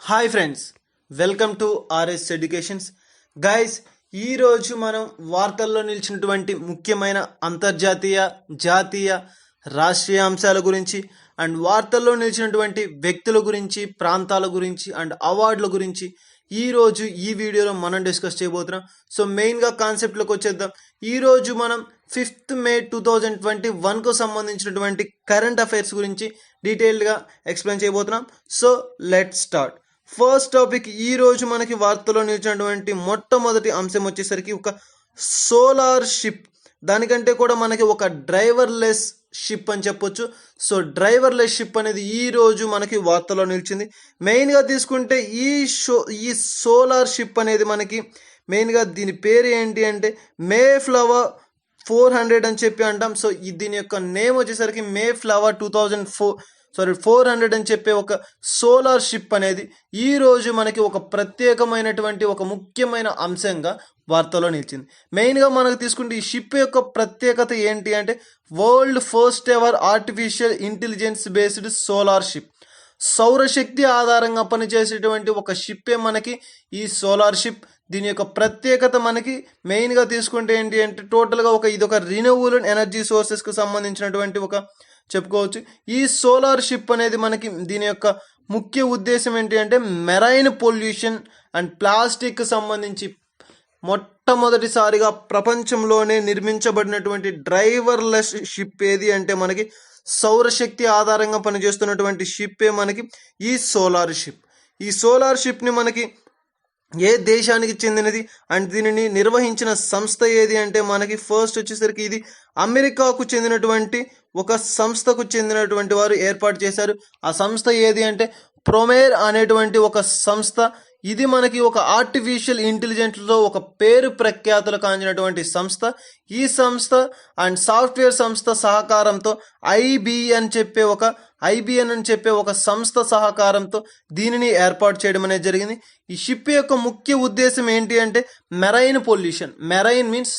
Hi friends, welcome to RS educations. Guys, ఈరోజు మనం వార్తల్లో నిలిచినటువంటి ముఖ్యమైన అంతర్జాతీయ, జాతీయ, రాష్ట్రీయ అంశాల గురించి అండ్ వార్తల్లో నిలిచినటువంటి వ్యక్తుల గురించి, ప్రాంతాల గురించి అండ్ అవార్డుల గురించి ఈరోజు ఈ వీడియోలో మనం డిస్కస్ చేయబోతున్నాం. సో మెయిన్గా కాన్సెప్ట్లోకి వచ్చేద్దాం. ఈరోజు మనం 5th May 2021కు సంబంధించినటువంటి కరెంట్ అఫైర్స్ గురించి డీటెయిల్డ్గా ఎక్స్ప్లెయిన్ చేయబోతున్నాం. So let start. First topic, ఈరోజు మనకి వార్తలో నిలిచినటువంటి మొట్టమొదటి అంశం వచ్చేసరికి ఒక సోలార్ షిప్. దానికంటే కూడా మనకి ఒక డ్రైవర్లెస్ షిప్ అని చెప్పొచ్చు. సో డ్రైవర్లెస్ షిప్ అనేది ఈరోజు మనకి వార్తలో నిలిచింది. మెయిన్గా తీసుకుంటే ఈ సోలార్ షిప్ అనేది మనకి మెయిన్గా దీని పేరు ఏంటి అంటే మే ఫ్లవర్ 400 అని చెప్పి అంటాం. సో దీని యొక్క నేమ్ వచ్చేసరికి మే ఫ్లవర్ 400 అని చెప్పే ఒక సోలార్ షిప్ అనేది ఈరోజు మనకి ఒక ప్రత్యేకమైనటువంటి ఒక ముఖ్యమైన అంశంగా వార్తలో నిలిచింది. మెయిన్గా మనకు తీసుకుంటే ఈ షిప్ యొక్క ప్రత్యేకత ఏంటి అంటే world first ever artificial intelligence based solar ship. సౌరశక్తి ఆధారంగా పనిచేసేటువంటి ఒక షిప్పే మనకి ఈ సోలార్ షిప్. దీని యొక్క ప్రత్యేకత మనకి మెయిన్గా తీసుకుంటే ఏంటి అంటే టోటల్గా ఇదొక రిన్యూవబుల్ ఎనర్జీ సోర్సెస్కి సంబంధించినటువంటి ఒక చెప్పుకోవచ్చు. ఈ సోలార్ షిప్ అనేది మనకి దీని యొక్క ముఖ్య ఉద్దేశం ఏంటి అంటే మెరైన్ పొల్యూషన్ అండ్ ప్లాస్టిక్ సంబంధించి మొట్టమొదటిసారిగా ప్రపంచంలోనే నిర్మించబడినటువంటి డ్రైవర్లెస్ షిప్ ఏది అంటే మనకి సౌరశక్తి ఆధారంగా పనిచేస్తున్నటువంటి షిప్పే మనకి ఈ సోలార్ షిప్. ఈ సోలార్ షిప్ని మనకి ఏ దేశానికి చెందినది అండ్ దీనిని నిర్వహించిన సంస్థ ఏది అంటే మనకి ఫస్ట్ వచ్చేసరికి ఇది అమెరికాకు చెందినటువంటి ఒక సంస్థకు చెందినటువంటి వారు ఏర్పాటు చేశారు. ఆ సంస్థ ఏది అంటే ప్రొమేర్ అనేటువంటి ఒక సంస్థ. ఇది మనకి ఒక ఆర్టిఫిషియల్ ఇంటెలిజెన్స్లో ఒక పేరు ప్రఖ్యాతులు కాంచినటువంటి సంస్థ. ఈ సంస్థ అండ్ సాఫ్ట్వేర్ సంస్థ సహకారంతో ఐబిఎన్ అని చెప్పే ఒక సంస్థ సహకారంతో దీనిని ఏర్పాటు చేయడం అనేది జరిగింది. ఈ షిప్ యొక్క ముఖ్య ఉద్దేశం ఏంటి అంటే మెరైన్ పొల్యూషన్. మెరైన్ మీన్స్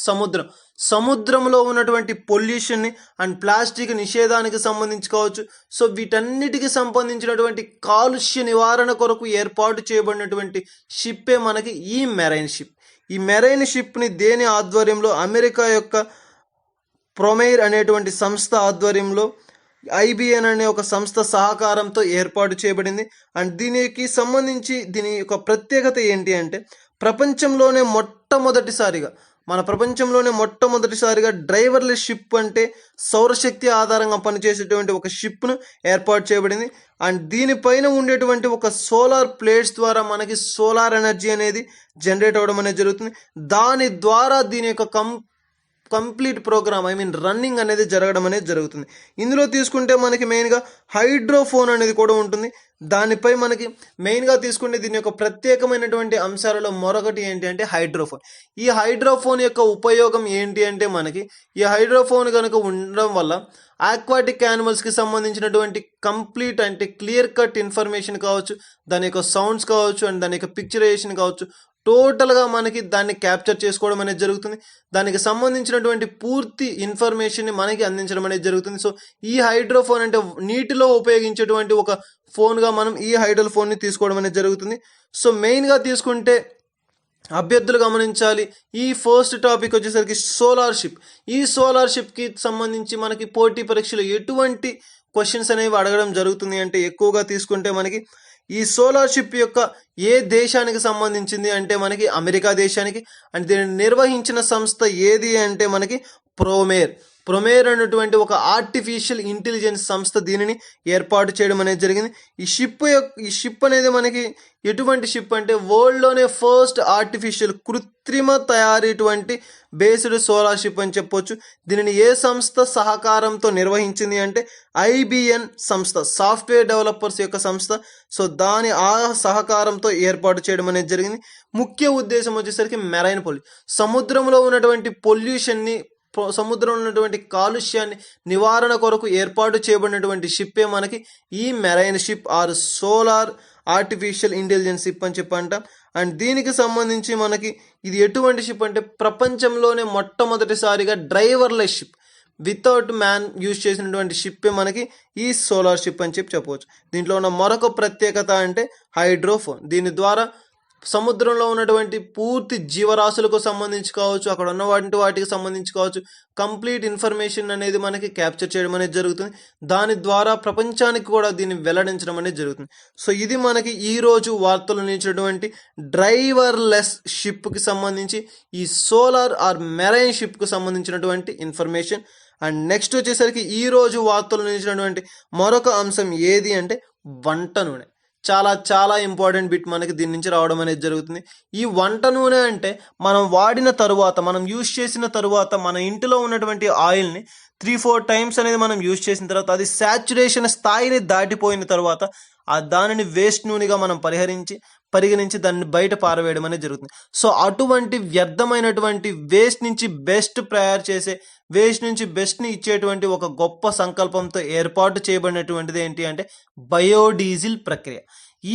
సముద్రంలో ఉన్నటువంటి పొల్యూషన్ని అండ్ ప్లాస్టిక్ నిషేధానికి సంబంధించి కావచ్చు. సో వీటన్నిటికి సంబంధించినటువంటి కాలుష్య నివారణ కొరకు ఏర్పాటు చేయబడినటువంటి షిప్పే మనకి ఈ మెరైన్ షిప్. ఈ మెరైన్ షిప్ని దేని ఆధ్వర్యంలో అమెరికా యొక్క ప్రొమైర్ అనేటువంటి సంస్థ ఆధ్వర్యంలో ఐబిఎన్ అనే ఒక సంస్థ సహకారంతో ఏర్పాటు చేయబడింది. అండ్ దీనికి సంబంధించి దీని యొక్క ప్రత్యేకత ఏంటి అంటే మన ప్రపంచంలోనే మొట్టమొదటిసారిగా డ్రైవర్లెస్ షిప్ అంటే సౌరశక్తి ఆధారంగా పనిచేసేటువంటి ఒక షిప్ను ఏర్పాటు చేయబడింది. అండ్ దీనిపైన ఉండేటువంటి ఒక సోలార్ ప్లేట్స్ ద్వారా మనకి సోలార్ ఎనర్జీ అనేది జనరేట్ అవ్వడం అనేది జరుగుతుంది. దాని ద్వారా దీని యొక్క కంప్లీట్ ప్రోగ్రామ్ రన్నింగ్ అనేది జరగడం అనేది జరుగుతుంది. ఇందులో తీసుకుంటే మనకి మెయిన్గా హైడ్రోఫోన్ అనేది కూడా ఉంటుంది. దానిపై మనకి మెయిన్గా తీసుకుంటే దీని యొక్క ప్రత్యేకమైనటువంటి అంశాలలో మరొకటి ఏంటి అంటే హైడ్రోఫోన్. ఈ హైడ్రోఫోన్ యొక్క ఉపయోగం ఏంటి అంటే మనకి ఈ హైడ్రోఫోన్ కనుక ఉండడం వల్ల ఆక్వాటిక్ యానిమల్స్కి సంబంధించినటువంటి కంప్లీట్ అంటే క్లియర్ కట్ ఇన్ఫర్మేషన్ కావచ్చు, దాని యొక్క సౌండ్స్ కావచ్చు అండ్ దాని యొక్క పిక్చరైజేషన్ కావచ్చు, టోటల్గా మనకి దాన్ని క్యాప్చర్ చేసుకోవడం అనేది జరుగుతుంది. దానికి సంబంధించినటువంటి పూర్తి ఇన్ఫర్మేషన్ని మనకి అందించడం అనేది జరుగుతుంది. సో ఈ హైడ్రోఫోన్ అంటే నీటిలో ఉపయోగించేటువంటి ఒక ఫోన్గా మనం ఈ హైడ్రోఫోన్ని తీసుకోవడం అనేది జరుగుతుంది. సో మెయిన్గా తీసుకుంటే అభ్యర్థులు గమనించాలి, ఈ ఫస్ట్ టాపిక్ వచ్చేసరికి సోలార్ షిప్. ఈ సోలార్ షిప్కి సంబంధించి మనకి పోటీ పరీక్షలు ఎటువంటి క్వశ్చన్స్ అనేవి అడగడం జరుగుతుంది అంటే ఎక్కువగా తీసుకుంటే మనకి ఈ సోలార్ షిప్ యొక్క ఏ దేశానికి సంబంధించింది అంటే మనకి అమెరికా దేశానికి. అండ్ దీన్ని నిర్వహించిన సంస్థ ఏది అంటే మనకి ప్రొమేర్ అనేటువంటి ఒక ఆర్టిఫిషియల్ ఇంటెలిజెన్స్ సంస్థ దీనిని ఏర్పాటు చేయడం అనేది జరిగింది. ఈ షిప్ అనేది మనకి ఎటువంటి షిప్ అంటే వరల్డ్లోనే ఫస్ట్ ఆర్టిఫిషియల్ కృత్రిమ తయారీటువంటి బేస్డ్ సోలార్ షిప్ అని చెప్పొచ్చు. దీనిని ఏ సంస్థ సహకారంతో నిర్వహించింది అంటే ఐబిఎన్ సంస్థ, సాఫ్ట్వేర్ డెవలపర్స్ యొక్క సంస్థ. సో దాని సహకారంతో ఏర్పాటు చేయడం అనేది జరిగింది. ముఖ్య ఉద్దేశం వచ్చేసరికి మెరైన్ సముద్రంలో ఉన్నటువంటి పొల్యూషన్ని, సముద్రంలో ఉన్నటువంటి కాలుష్యాన్ని నివారణ కొరకు ఏర్పాటు చేయబడినటువంటి షిప్పే మనకి ఈ marine ship or solar artificial intelligence ship అని చెప్పి అంటాం. అండ్ దీనికి సంబంధించి మనకి ఇది ఎటువంటి షిప్ అంటే ప్రపంచంలోనే మొట్టమొదటిసారిగా driverless ship. Without man use చేసినటువంటి షిప్పే మనకి ఈ సోలార్ షిప్ అని చెప్పవచ్చు. దీంట్లో ఉన్న మరొక ప్రత్యేకత అంటే హైడ్రోఫోన్. దీని ద్వారా సముద్రంలో ఉన్నటువంటి పూర్తి జీవరాశులకు సంబంధించి కావచ్చు, అక్కడ ఉన్న వాటికి సంబంధించి కావచ్చు, కంప్లీట్ ఇన్ఫర్మేషన్ అనేది మనకి క్యాప్చర్ చేయడం అనేది జరుగుతుంది. దాని ద్వారా ప్రపంచానికి కూడా దీన్ని వెల్లడించడం అనేది జరుగుతుంది. సో ఇది మనకి ఈరోజు వార్తలు నిలిచినటువంటి డ్రైవర్లెస్ షిప్కి సంబంధించి ఈ సోలార్ ఆర్ మెరైన్ షిప్కి సంబంధించినటువంటి ఇన్ఫర్మేషన్. అండ్ నెక్స్ట్ వచ్చేసరికి ఈరోజు వార్తలు నిలిచినటువంటి మరొక అంశం ఏది అంటే వంట నూనె. చాలా చాలా ఇంపార్టెంట్ బిట్ మనకి దీని నుంచి రావడం అనేది జరుగుతుంది. ఈ వంట నూనె అంటే మనం వాడిన తరువాత, మనం యూజ్ చేసిన తరువాత మన ఇంటిలో ఉన్నటువంటి ఆయిల్ని 3-4 టైమ్స్ అనేది మనం యూజ్ చేసిన తర్వాత అది శాచురేషన్ స్థాయిని దాటిపోయిన తర్వాత దానిని వేస్ట్ నూనెగా మనం పరిగణించి దాన్ని బయట పారవేయడం అనేది జరుగుతుంది. సో అటువంటి వ్యర్థమైనటువంటి వేస్ట్ నుంచి బెస్ట్ తయారు చేసే, వేస్ట్ నుంచి బెస్ట్ని ఇచ్చేటువంటి ఒక గొప్ప సంకల్పంతో ఏర్పాటు చేయబడినటువంటిది ఏంటి అంటే బయోడీజిల్ ప్రక్రియ.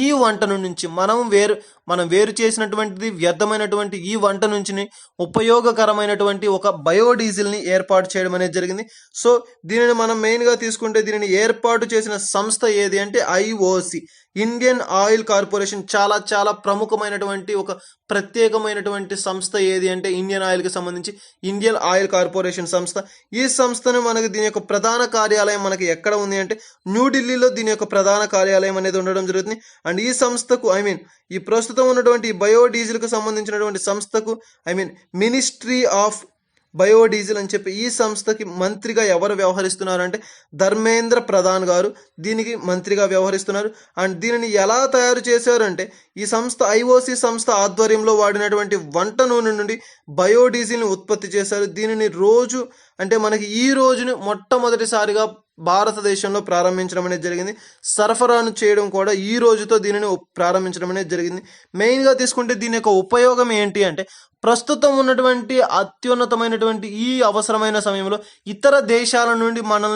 ఈ వంట నుంచి మనం వేరు చేసినటువంటిది వ్యర్థమైనటువంటి ఈ వంట నుంచి ఉపయోగకరమైనటువంటి ఒక బయోడీజిల్ని ఏర్పాటు చేయడం అనేది జరిగింది. సో దీనిని మనం మెయిన్గా తీసుకుంటే దీనిని ఏర్పాటు చేసిన సంస్థ ఏది అంటే IOC, ఇండియన్ ఆయిల్ కార్పొరేషన్. చాలా చాలా ప్రముఖమైనటువంటి ఒక ప్రత్యేకమైనటువంటి సంస్థ ఏది అంటే ఇండియన్ ఆయిల్కి సంబంధించి ఇండియన్ ఆయిల్ కార్పొరేషన్ సంస్థ. ఈ సంస్థను మనకి దీని యొక్క ప్రధాన కార్యాలయం మనకి ఎక్కడ ఉంది అంటే న్యూఢిల్లీలో దీని యొక్క ప్రధాన కార్యాలయం అనేది ఉండడం జరుగుతుంది. అండ్ ఈ సంస్థకు ఈ ప్రస్తుతం ఉన్నటువంటి బయోడీజిల్కు సంబంధించినటువంటి సంస్థకు మినిస్ట్రీ ఆఫ్ బయోడీజిల్ అని చెప్పి ఈ సంస్థకి మంత్రిగా ఎవరు వ్యవహరిస్తున్నారు అంటే ధర్మేంద్ర ప్రధాన్ గారు దీనికి మంత్రిగా వ్యవహరిస్తున్నారు. అండ్ దీనిని ఎలా తయారు చేశారు అంటే ఈ సంస్థ IOC సంస్థ ఆధ్వర్యంలో వాడినటువంటి వంట నూనె నుండి బయోడీజిల్ని ఉత్పత్తి చేశారు. దీనిని మనకి ఈ రోజుని మొట్టమొదటిసారిగా భారతదేశంలో ప్రారంభించడం అనేది జరిగింది. సరఫరాను చేయడం కూడా ఈ రోజుతో దీనిని ప్రారంభించడం అనేది జరిగింది. మెయిన్గా తీసుకుంటే దీని యొక్క ఉపయోగం ఏంటి అంటే ప్రస్తుతం ఉన్నటువంటి అత్యున్నతమైనటువంటి ఈ అవసరమైన సమయంలో ఇతర దేశాల నుండి మనం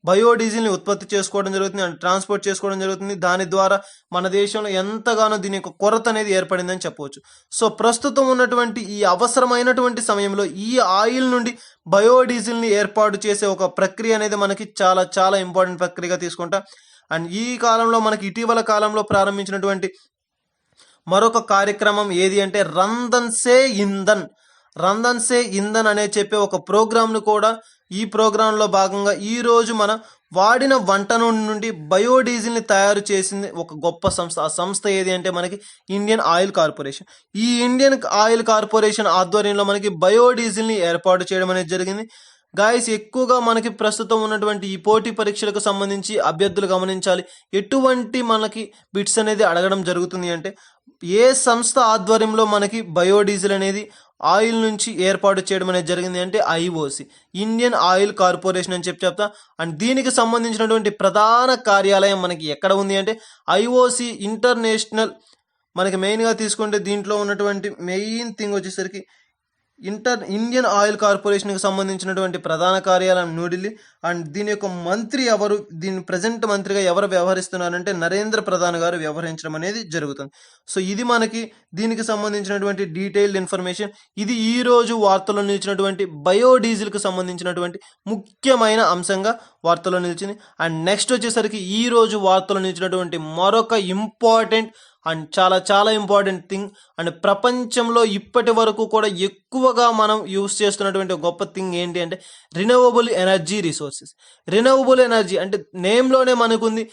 బయోడీజిల్ని ఉత్పత్తి చేసుకోవడం జరుగుతుంది అండ్ ట్రాన్స్పోర్ట్ చేసుకోవడం జరుగుతుంది. దాని ద్వారా మన దేశంలో ఎంతగానో దీని యొక్క కొరత అనేది ఏర్పడిందని చెప్పవచ్చు. సో ప్రస్తుతం ఉన్నటువంటి ఈ అవసరమైనటువంటి సమయంలో ఈ ఆయిల్ నుండి బయోడీజిల్ని ఏర్పాటు చేసే ఒక ప్రక్రియ అనేది మనకి చాలా చాలా ఇంపార్టెంట్ ప్రక్రియగా తీసుకుంటాం. అండ్ ఈ కాలంలో మనకి ఇటీవల కాలంలో ప్రారంభించినటువంటి మరొక కార్యక్రమం ఏది అంటే రంధన్ సే ఇంధన్ అనే చెప్పే ఒక ప్రోగ్రామ్ను కూడా ఈ ప్రోగ్రాంలో భాగంగా ఈరోజు మనం వాడిన వంట నూనె నుండి బయోడీజిల్ని తయారు చేసింది ఒక గొప్ప సంస్థ. ఆ సంస్థ ఏది అంటే మనకి ఇండియన్ ఆయిల్ కార్పొరేషన్. ఈ ఇండియన్ ఆయిల్ కార్పొరేషన్ ఆధ్వర్యంలో మనకి బయోడీజిల్ని ఏర్పాటు చేయడం అనేది జరిగింది. గాయస్, ఎక్కువగా మనకి ప్రస్తుతం ఉన్నటువంటి ఈ పోటీ పరీక్షలకు సంబంధించి అభ్యర్థులు గమనించాలి, ఎటువంటి మనకి బిట్స్ అనేది అడగడం జరుగుతుంది అంటే ఏ సంస్థ ఆధ్వర్యంలో మనకి బయోడీజిల్ అనేది ఆయిల్ నుంచి ఏర్పాటు చేయడం అనేది జరిగింది అంటే IOC, ఇండియన్ ఆయిల్ కార్పొరేషన్ అని చెప్తా. అండ్ దీనికి సంబంధించినటువంటి ప్రధాన కార్యాలయం మనకి ఎక్కడ ఉంది అంటే IOC ఇంటర్నేషనల్. మనకి మెయిన్గా తీసుకుంటే దీంట్లో ఉన్నటువంటి మెయిన్ థింగ్ వచ్చేసరికి ఇండియన్ ఆయిల్ కార్పొరేషన్కి సంబంధించినటువంటి ప్రధాన కార్యాలయం న్యూఢిల్లీ. అండ్ దీని యొక్క మంత్రి ఎవరు, దీని ప్రజెంట్ మంత్రిగా ఎవరు వ్యవహరిస్తున్నారంటే నరేంద్ర ప్రధాన్ గారు వ్యవహరించడం అనేది జరుగుతుంది. సో ఇది మనకి దీనికి సంబంధించినటువంటి డీటెయిల్డ్ ఇన్ఫర్మేషన్. ఇది ఈ రోజు వార్తల్లో నిలిచినటువంటి బయోడీజిల్కి సంబంధించినటువంటి ముఖ్యమైన అంశంగా వార్తల్లో నిలిచింది. అండ్ నెక్స్ట్ వచ్చేసరికి ఈ రోజు వార్తల్లో నిలిచినటువంటి మరొక ఇంపార్టెంట్ అండ్ చాలా చాలా ఇంపార్టెంట్ థింగ్ అండ్ ప్రపంచంలో ఇప్పటి వరకు కూడా ఎక్కువగా మనం యూస్ చేస్తున్నటువంటి గొప్ప థింగ్ ఏంటి అంటే renewable energy resources. Renewable energy అంటే నేమ్లోనే మనకుంది,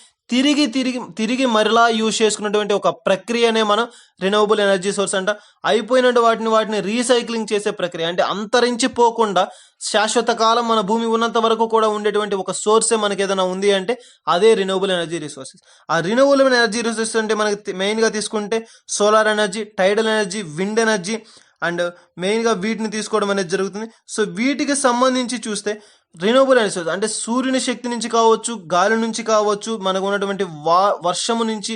తిరిగి మరలా యూజ్ చేసుకున్నటువంటి ఒక ప్రక్రియనే మనం రినవబుల్ ఎనర్జీ సోర్స్ అంట. అయిపోయినట్టు వాటిని రీసైక్లింగ్ చేసే ప్రక్రియ, అంటే అంతరించిపోకుండా శాశ్వత కాలం మన భూమి ఉన్నంత వరకు కూడా ఉండేటువంటి ఒక సోర్సే మనకి ఏదైనా ఉంది అంటే అదే రినవబుల్ ఎనర్జీ రిసోర్సెస్. ఆ రినవబుల్ ఎనర్జీ రిసోర్సెస్ అంటే మనకి మెయిన్గా తీసుకుంటే solar energy, టైడల్ energy, wind energy and మెయిన్గా వీటిని తీసుకోవడం అనేది జరుగుతుంది. సో వీటికి సంబంధించి చూస్తే రినవబుల్ ఎనర్జీ అంటే సూర్యుని శక్తి నుంచి కావచ్చు, గాలి నుంచి కావచ్చు, మనకు ఉన్నటువంటి వర్షము నుంచి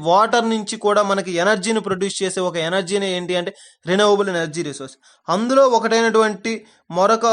వాటర్ నుంచి కూడా మనకి ఎనర్జీని ప్రొడ్యూస్ చేసే ఒక ఎనర్జీని ఏంటి అంటే రినవబుల్ ఎనర్జీ రిసోర్స్. అందులో ఒకటైనటువంటి మరొక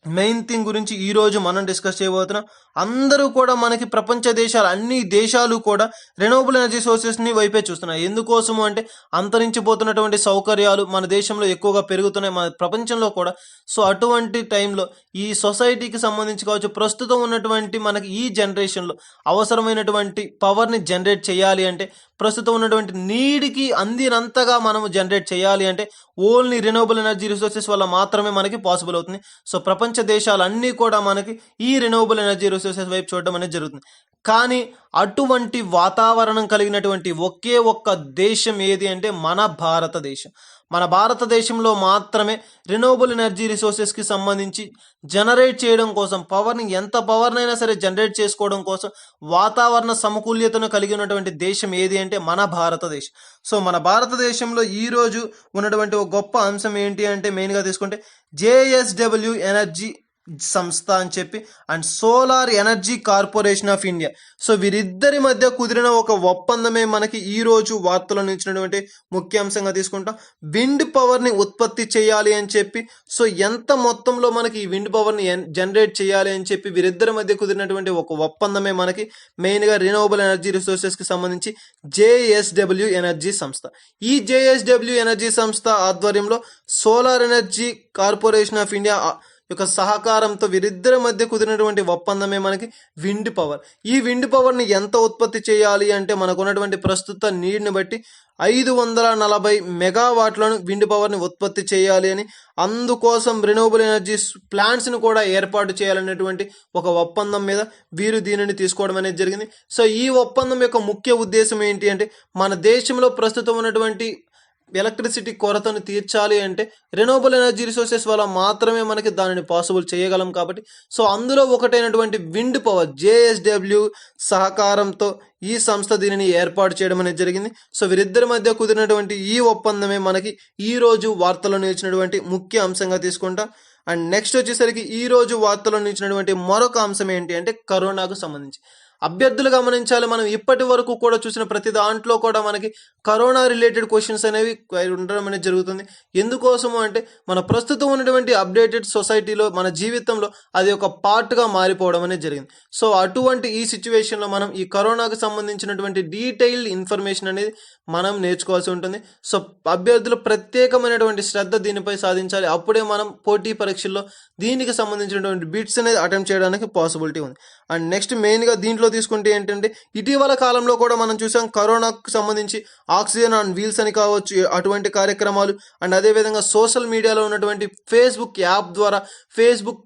మెయిన్ థింగ్ గురించి ఈరోజు మనం డిస్కస్ చేయబోతున్నాం. అందరూ కూడా మనకి ప్రపంచ దేశాలు అన్ని దేశాలు కూడా రెన్యూవబుల్ ఎనర్జీ సోర్సెస్ని వైపే చూస్తున్నాయి. ఎందుకోసము అంటే అంతరించిపోతున్నటువంటి సౌకర్యాలు మన దేశంలో ఎక్కువగా పెరుగుతున్నాయి, మన ప్రపంచంలో కూడా. సో అటువంటి టైంలో ఈ సొసైటీకి సంబంధించి కావచ్చు, ప్రస్తుతం ఉన్నటువంటి మనకి ఈ జనరేషన్లో అవసరమైనటువంటి పవర్ని జనరేట్ చేయాలి అంటే, ప్రస్తుతం ఉన్నటువంటి నీడ్కి అందినంతగా మనము జనరేట్ చేయాలి అంటే ఓన్లీ రెన్యూవబుల్ ఎనర్జీ రిసోర్సెస్ వల్ల మాత్రమే మనకి పాసిబుల్ అవుతుంది. సో ప్రపంచ దేశాలన్నీ కూడా మనకి ఈ రెన్యూవబుల్ ఎనర్జీ రిసోర్సెస్ వైపు చూడడం అనేది జరుగుతుంది. కానీ అటువంటి వాతావరణం కలిగినటువంటి ఒకే ఒక్క దేశం ఏది అంటే మన భారతదేశం. మన భారతదేశంలో మాత్రమే రెన్యూవబుల్ ఎనర్జీ రిసోర్సెస్కి సంబంధించి జనరేట్ చేయడం కోసం, పవర్ని ఎంత పవర్నైనా సరే జనరేట్ చేసుకోవడం కోసం వాతావరణ సమతుల్యతను కలిగి ఉన్నటువంటి దేశం ఏది అంటే మన భారతదేశం. సో మన భారతదేశంలో ఈరోజు ఉన్నటువంటి ఒక గొప్ప అంశం ఏంటి అంటే, మెయిన్గా తీసుకుంటే జేఎస్డబ్ల్యూ ఎనర్జీ సంస్థ అని చెప్పి and solar energy corporation of India. So వీరిద్దరి మధ్య కుదిరిన ఒక ఒప్పందమే మనకి ఈ రోజు వార్తలో నిలిచినటువంటి ముఖ్య అంశంగా తీసుకుంటాం. విండ్ పవర్ని ఉత్పత్తి చేయాలి అని చెప్పి, సో ఎంత మొత్తంలో మనకి ఈ విండ్ పవర్ని జనరేట్ చేయాలి అని చెప్పి వీరిద్దరి మధ్య కుదిరినటువంటి ఒక ఒప్పందమే మనకి మెయిన్గా రెన్యూవబుల్ ఎనర్జీ రిసోర్సెస్కి సంబంధించి జేఎస్డబ్ల్యూ ఎనర్జీ సంస్థ. ఈ జేఎస్డబ్ల్యూ ఎనర్జీ సంస్థ ఆధ్వర్యంలో solar energy corporation of India యొక్క సహకారంతో వీరిద్దరి మధ్య కుదిరినటువంటి ఒప్పందమే మనకి విండ్ పవర్. ఈ విండ్ పవర్ని ఎంత ఉత్పత్తి చేయాలి అంటే, మనకు ఉన్నటువంటి ప్రస్తుత నీడ్ని బట్టి 540 మెగావాట్లను విండ్ పవర్ని ఉత్పత్తి చేయాలి అని, అందుకోసం రెన్యూవబుల్ ఎనర్జీ ప్లాంట్స్ని కూడా ఏర్పాటు చేయాలనేటువంటి ఒక ఒప్పందం మీద వీరు దీనిని తీసుకోవడం అనేది జరిగింది. సో ఈ ఒప్పందం యొక్క ముఖ్య ఉద్దేశం ఏంటి అంటే, మన దేశంలో ప్రస్తుతం ఉన్నటువంటి ఎలక్ట్రిసిటీ కొరతను తీర్చాలి అంటే రెన్యూవబుల్ ఎనర్జీ రిసోర్సెస్ వల్ల మాత్రమే మనకి దానిని పాసిబుల్ చేయగలం. కాబట్టి సో అందులో ఒకటైనటువంటి విండ్ పవర్ జేఎస్డబ్ల్యూ సహకారంతో ఈ సంస్థ దీనిని ఏర్పాటు చేయడం అనేది జరిగింది. సో వీరిద్దరి మధ్య కుదిరినటువంటి ఈ ఒప్పందమే మనకి ఈ రోజు వార్తలో నిలిచినటువంటి ముఖ్య అంశంగా తీసుకుంటాం. అండ్ నెక్స్ట్ వచ్చేసరికి ఈ రోజు వార్తలో నిలిచినటువంటి మరొక అంశం ఏంటి అంటే కరోనాకు సంబంధించి. అభ్యర్థులు గమనించాలి, మనం ఇప్పటి వరకు కూడా చూసిన ప్రతి దాంట్లో కూడా మనకి కరోనా రిలేటెడ్ క్వశ్చన్స్ అనేవి ఉండడం అనేది జరుగుతుంది. ఎందుకోసము అంటే మన ప్రస్తుతం ఉన్నటువంటి అప్డేటెడ్ సొసైటీలో, మన జీవితంలో అది ఒక పార్ట్గా మారిపోవడం అనేది జరిగింది. సో అటువంటి ఈ సిచ్యువేషన్లో మనం ఈ కరోనాకు సంబంధించినటువంటి డీటెయిల్డ్ ఇన్ఫర్మేషన్ అనేది మనం నేర్చుకోవాల్సి ఉంటుంది. సో అభ్యర్థులు ప్రత్యేకమైనటువంటి శ్రద్ధ దీనిపై సాధించాలి. అప్పుడే మనం పోటీ పరీక్షల్లో దీనికి సంబంధించినటువంటి బిట్స్ అనేది అటెంప్ట్ చేయడానికి పాసిబిలిటీ ఉంది. అండ్ నెక్స్ట్ మెయిన్గా దీంట్లో తీసుకుంటే ఏంటంటే, ఇటీవల కాలంలో కూడా మనం చూసాం కరోనాకు సంబంధించి ఆక్సిజన్ ఆన్ వీల్స్ అని కావచ్చు, అటువంటి కార్యక్రమాలు. అండ్ అదేవిధంగా సోషల్ మీడియాలో ఉన్నటువంటి ఫేస్బుక్ యాప్ ద్వారా ఫేస్బుక్